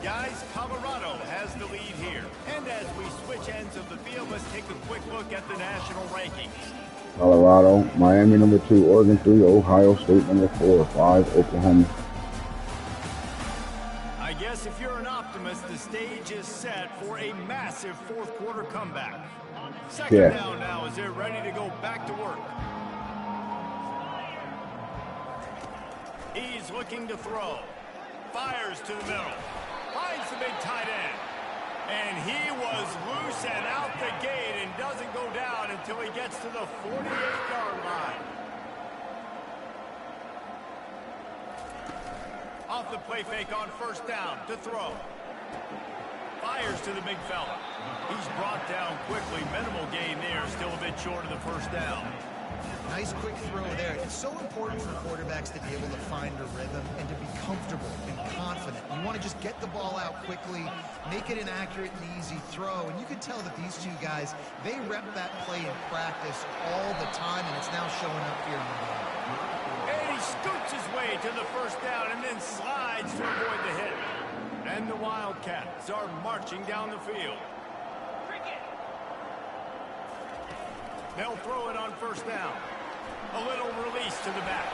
Guys, Colorado has the lead here. And as we switch ends of the field, let's take a quick look at the national rankings. Colorado, Miami number 2, Oregon 3, Ohio State number 4, 5, Oklahoma. I guess if you're an optimist, the stage is set for a massive fourth quarter comeback. Second down now as they're ready to go back to work. He's looking to throw. Fires to the middle. Finds the big tight end. And he was loose and out the gate and doesn't go down until he gets to the 48-yard line. Off the play fake on first down to throw. Fires to the big fella. He's brought down quickly. Minimal gain there. Still a bit short of the first down. Nice quick throw there. It's so important for quarterbacks to be able to find a rhythm and to be comfortable and confident. You want to just get the ball out quickly, make it an accurate and easy throw. And you can tell that these two guys, they rep that play in practice all the time, and it's now showing up here in the game. And he scoots his way to the first down and then slides to avoid the hit. And the Wildcats are marching down the field. They'll throw it on first down. A little release to the back.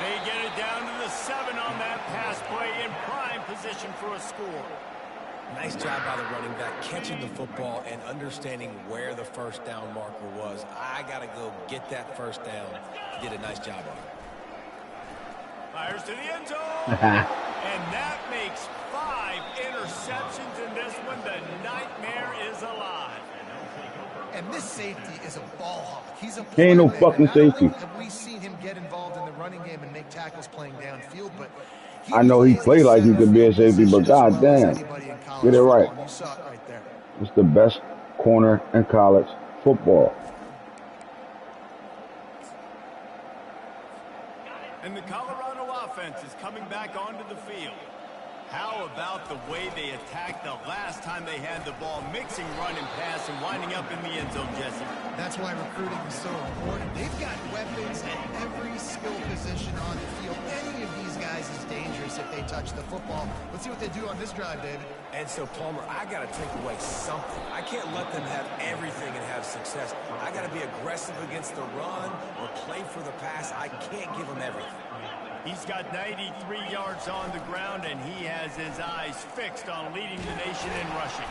They get it down to the 7 on that pass play in prime position for a score. Nice job by the running back, catching the football and understanding where the first down marker was. I got to go get that first down. He did a nice job of it. Fires to the end zone. And that makes 5 interceptions in this one. The nightmare is alive. And this safety is a ball hawk. He's a Ain't no fucking safety. Have we seen him get involved in the running game and make tackles playing downfield? But I know he played like he could be a safety, but goddamn, get it right. You saw it right there. It's the best corner in college football. And the Colorado offense is coming back onto the field. How about the way they attacked the last time they had the ball, mixing run and pass and winding up in the end zone, Jesse? That's why recruiting is so important. They've got weapons at every skill position on the field. Any of these guys is dangerous if they touch the football. Let's see what they do on this drive, David. And so, Palmer, I got to take away something. I can't let them have everything and have success. I got to be aggressive against the run or play for the pass. I can't give them everything. He's got 93 yards on the ground, and he has his eyes fixed on leading the nation in rushing.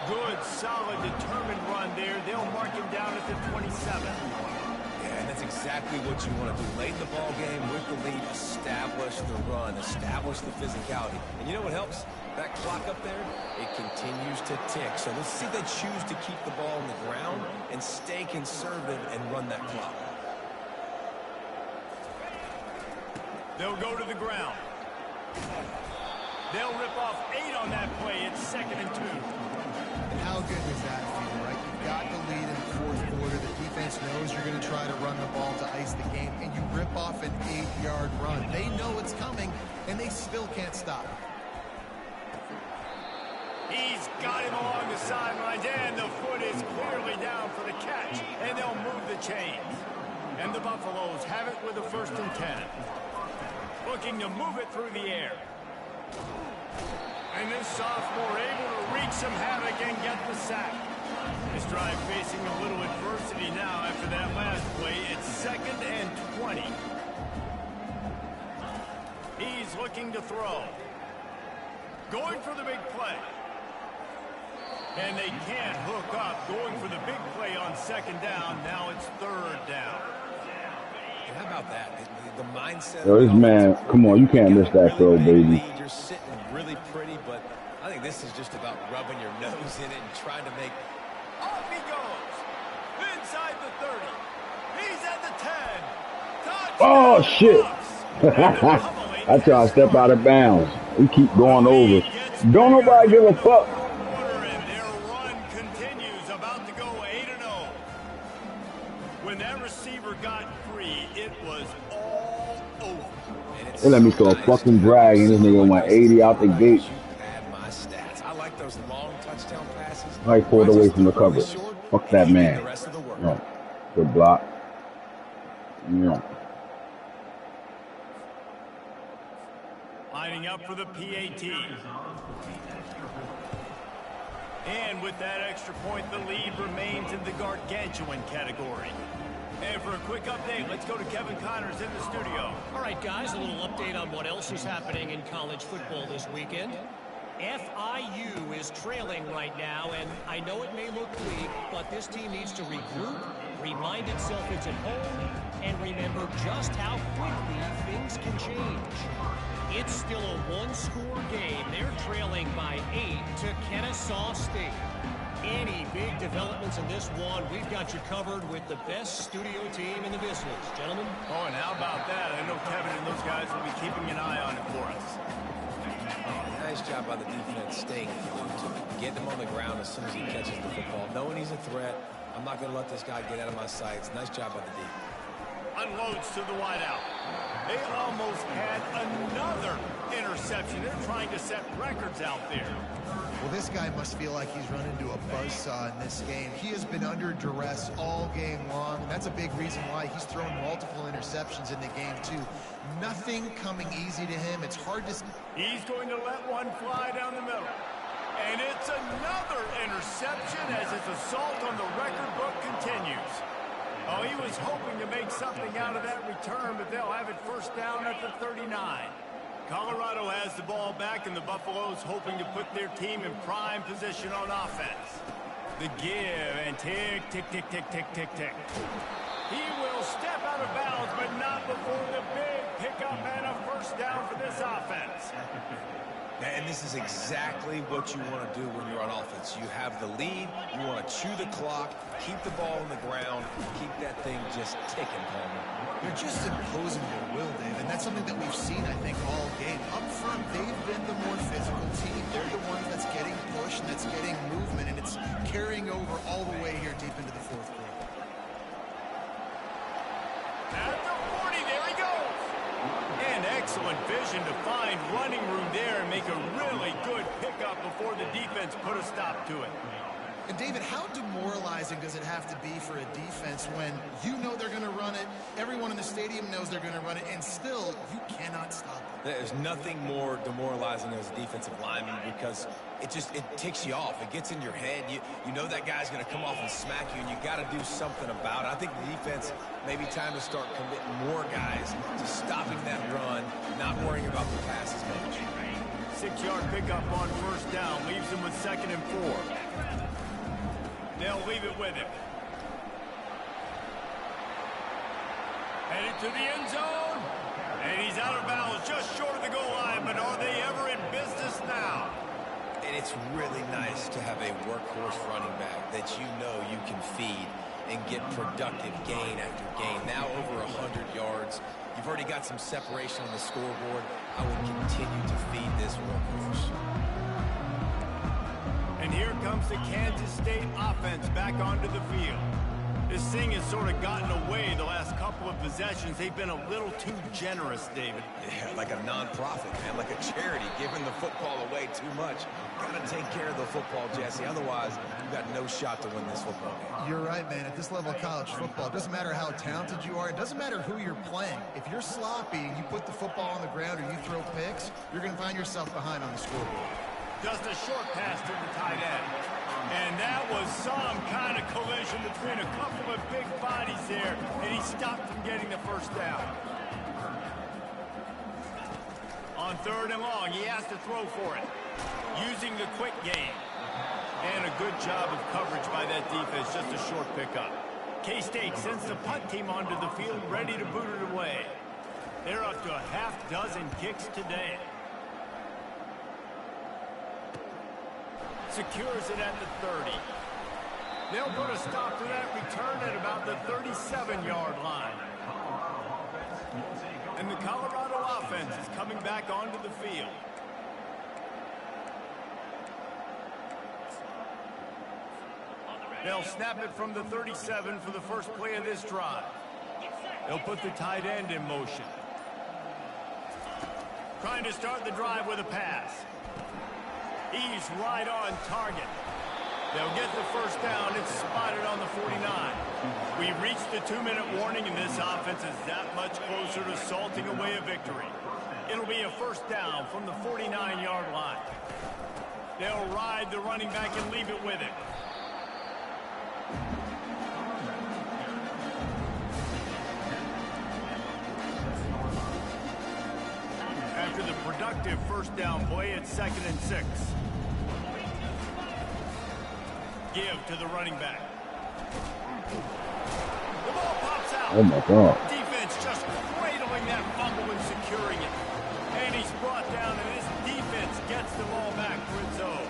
Good, solid, determined run there. They'll mark him down at the 27. Yeah, and that's exactly what you want to do. Late in the ball game with the lead, establish the run, establish the physicality. And you know what helps? That clock up there, it continues to tick. So let's see if they choose to keep the ball on the ground and stay conservative and run that clock. They'll go to the ground. They'll rip off 8 on that play. It's 2nd and 2. And how good is that for you, right? You've got the lead in the fourth quarter. The defense knows you're going to try to run the ball to ice the game, and you rip off an 8-yard run. They know it's coming, and they still can't stop it. He's got him along the sidelines, and the foot is clearly down for the catch, and they'll move the chains. And the Buffaloes have it with a 1st and 10. Looking to move it through the air. And this sophomore able to wreak some havoc and get the sack. This drive facing a little adversity now after that last play. It's 2nd and 20. He's looking to throw. Going for the big play. And they can't hook up. Going for the big play on 2nd down. Now it's 3rd down. And how about that? The mindset. Yo, this man, come on, you can't miss that throw, baby. You're sitting really pretty, but I think this is just about rubbing your nose in it and trying to make. Off he goes. Inside the 30. He's at the 10. Touchdown, Oh, shit. Bucks. I try to step out of bounds. We keep going over. Don't nobody give a fuck. And their run continues, about to go 8-0. With When that receiver got free, it was all over. They let me throw a fucking drag, and this nigga went 80 out the gate. I like those long touchdown passes. I pulled away from the cover. Fuck that man. No. Good block. No. Lining up for the PAT. And with that extra point, the lead remains in the gargantuan category. And for a quick update, let's go to Kevin Connors in the studio. All right, guys, a little update on what else is happening in college football this weekend. FIU is trailing right now, and I know it may look bleak, but this team needs to regroup, remind itself it's at home, and remember just how quickly things can change. It's still a one-score game. They're trailing by 8 to Kennesaw State. Any big developments in this one, we've got you covered with the best studio team in the business. Gentlemen? Oh, and how about that? I know Kevin and those guys will be keeping an eye on it for us. Nice job by the defense staying getting him on the ground as soon as he catches the football. Knowing he's a threat, I'm not going to let this guy get out of my sights. Nice job by the D. Unloads to the wideout. They almost had another interception. They're trying to set records out there. Well, this guy must feel like he's run into a buzzsaw in this game. He has been under duress all game long, and that's a big reason why he's thrown multiple interceptions in the game, too. Nothing coming easy to him. It's hard to... He's going to let one fly down the middle. And it's another interception as his assault on the record book continues. Oh, he was hoping to make something out of that return, but they'll have it first down at the 39. Colorado has the ball back, and the Buffaloes hoping to put their team in prime position on offense. The give, and tick, tick, tick, tick, tick, tick, tick. He will step out of bounds, but not before the big pickup and a first down for this offense. And this is exactly what you want to do when you're on offense. You have the lead, you want to chew the clock, keep the ball on the ground, keep that thing just ticking, Palmer. They're just imposing their will, Dave, and that's something that we've seen, I think, all game. Up front, they've been the more physical team. They're the ones that's getting pushed and that's getting movement, and it's carrying over all the way here deep into the fourth quarter. At the 40, there he goes. And excellent vision to find running room there and make a really good pickup before the defense put a stop to it. And David, how demoralizing does it have to be for a defense when you know they're going to run it, everyone in the stadium knows they're going to run it, and still you cannot stop it? There's nothing more demoralizing as a defensive lineman because it ticks you off. It gets in your head. You know that guy's going to come off and smack you, and you got to do something about it. I think the defense maybe time to start committing more guys to stopping that run, not worrying about the pass as much. 6-yard pickup on first down leaves him with 2nd and 4. They'll leave it with him. Headed to the end zone. And he's out of bounds just short of the goal line, but are they ever in business now? And it's really nice to have a workhorse running back that you know you can feed and get productive gain after gain. Now over 100 yards. You've already got some separation on the scoreboard. I would continue to feed this workhorse. And here comes the Kansas State offense back onto the field. This thing has sort of gotten away the last couple of possessions. They've been a little too generous, David. Yeah, like a nonprofit, man, like a charity, giving the football away too much. Got to take care of the football, Jesse. Otherwise, you've got no shot to win this football game. You're right, man. At this level of college football, it doesn't matter how talented you are. It doesn't matter who you're playing. If you're sloppy and you put the football on the ground or you throw picks, you're going to find yourself behind on the scoreboard. Just a short pass to the tight end. And that was some kind of collision between a couple of big bodies there, and he stopped from getting the first down. On 3rd and long, he has to throw for it, using the quick game. And a good job of coverage by that defense, just a short pickup. K-State sends the punt team onto the field, ready to boot it away. They're up to a half dozen kicks today. Secures it at the 30. They'll put a stop to that return at about the 37-yard line. And the Colorado offense is coming back onto the field. They'll snap it from the 37 for the first play of this drive. They'll put the tight end in motion. Trying to start the drive with a pass. He's right on target. They'll get the first down. It's spotted on the 49. We've reached the 2-minute warning, and this offense is that much closer to salting away a victory. It'll be a first down from the 49-yard line. They'll ride the running back and leave it with him. After the productive first down play, it's 2nd and 6. Give to the running back. The ball pops out. Oh my God. Defense just cradling that fumble and securing it. And he's brought down, and his defense gets the ball back for its own.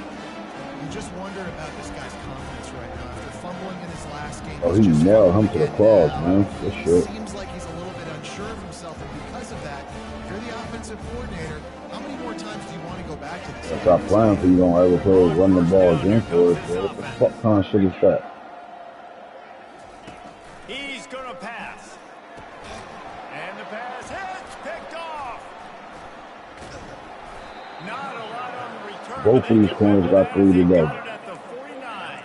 You just wonder about this guy's confidence right now. After fumbling in his last game, Oh, he nailed him to the claws, man. Good shit. Seems like he's a little bit unsure of himself, and because of that, if you're the offensive coordinator, how many more times do you want to go back to this? Stop playing so you don't ever play run the ball again for it. What the fuck kind of shit is that? He's going to pass. And the pass hits, picked off. Not a lot on the return. Both of these corners got 3 today. At the 49.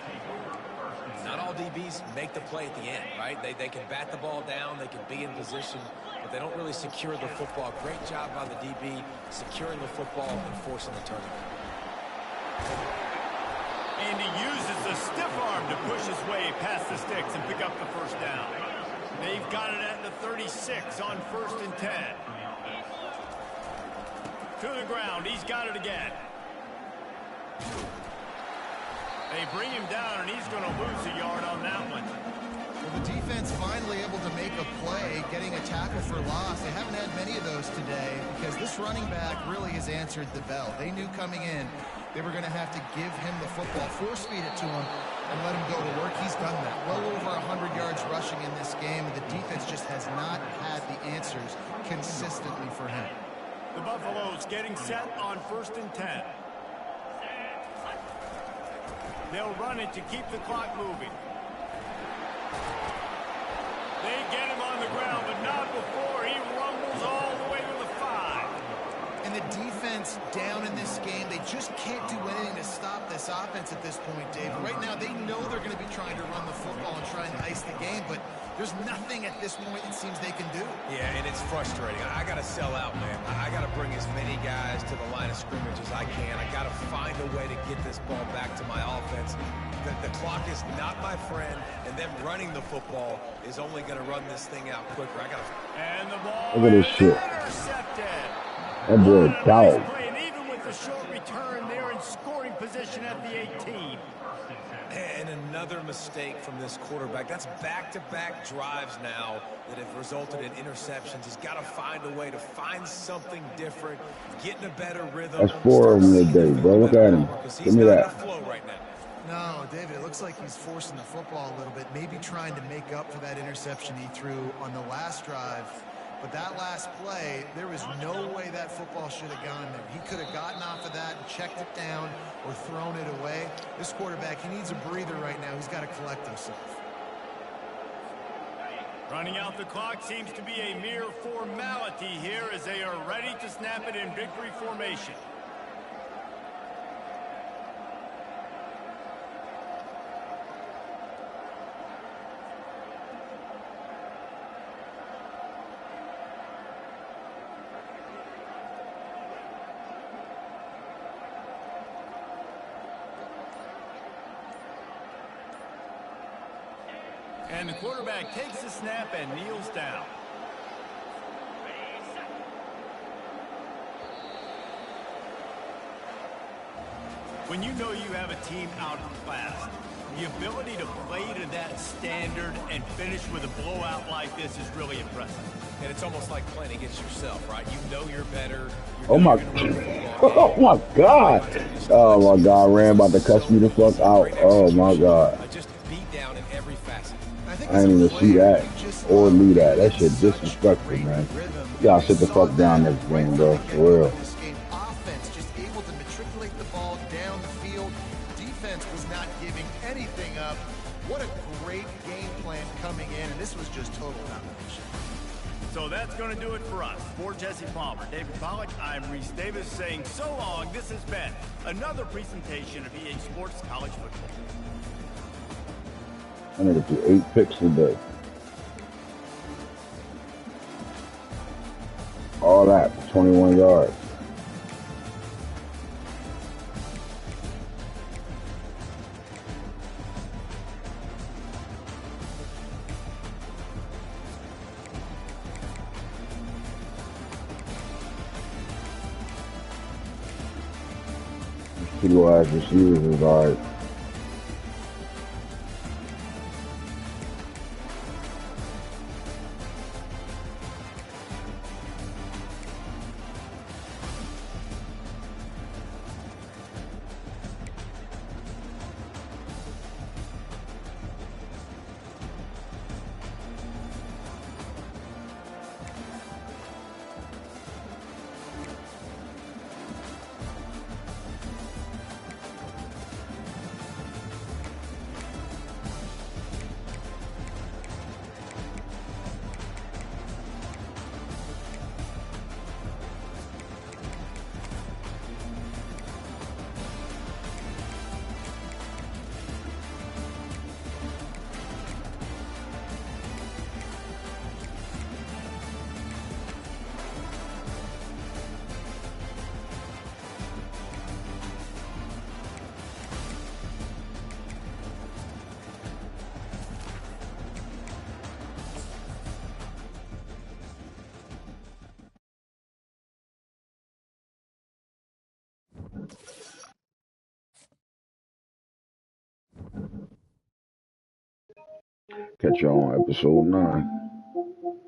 Not all DBs make the play at the end, right? They can bat the ball down, they can be in position, but they don't really secure the football. Great job by the DB securing the football and forcing the turnover. And he uses the stiff arm to push his way past the sticks and pick up the first down. They've got it at the 36 on 1st and 10. To the ground, he's got it again. They bring him down, and he's going to lose a yard on that one. Well, the defense finally able to make a play, getting a tackle for loss. They haven't had many of those today because this running back really has answered the bell. They knew coming in they were going to have to give him the football, force feed it to him, and let him go to work. He's done that. Well over 100 yards rushing in this game, and the defense just has not had the answers consistently for him. The Buffaloes getting set on 1st and 10. They'll run it to keep the clock moving. They get him on the ground, but not before he rumbles all the way to the 5. And the defense down in this game, they just can't do anything to stop this offense at this point, Dave. Right now, they know they're going to be trying to run the football and try and ice the game, but there's nothing at this point it seems they can do. Yeah, and it's frustrating. I got to sell out, man. I got to bring as many guys to the line of scrimmage as I can. I got to find a way to get this ball back to my offense. The clock is not my friend, and them running the football is only going to run this thing out quicker. And the ball Look at this shit. intercepted. That boy dog. And even with the short return, they're in scoring position at the 18. And another mistake from this quarterback. That's back-to-back drives now that have resulted in interceptions. He's got to find a way to find something different, get in a better rhythm. That's 4 of them today, bro. Look at him. Give me that. Flow right now. No, David, it looks like he's forcing the football a little bit, maybe trying to make up for that interception he threw on the last drive. But that last play, there was no way that football should have gone there. He could have gotten off of that and checked it down or thrown it away. This quarterback, he needs a breather right now. He's got to collect himself. Running out the clock seems to be a mere formality here as they are ready to snap it in victory formation. And the quarterback takes the snap and kneels down. When you know you have a team outclassed, the ability to play to that standard and finish with a blowout like this is really impressive. And it's almost like playing against yourself, right? You know you're better. Oh my, oh my God. Oh my God, Ram about to cuss me the fuck out. Oh my God. Just beat down in every facet. I didn't even see that or knew that. That shit disrespectful, man. Y'all sit the fuck down this game, bro. For real. Offense just able to matriculate the ball down the field. Defense was not giving anything up. coming in, and this was just total domination. So that's going to do it for us. For Jesse Palmer, David Pollack, I'm Reese Davis saying so long. This has been another presentation of EA Sports College Football. I'm going to get you 8 picks today. All that for 21 yards. Two wide receivers is alright. Catch y'all on episode 9.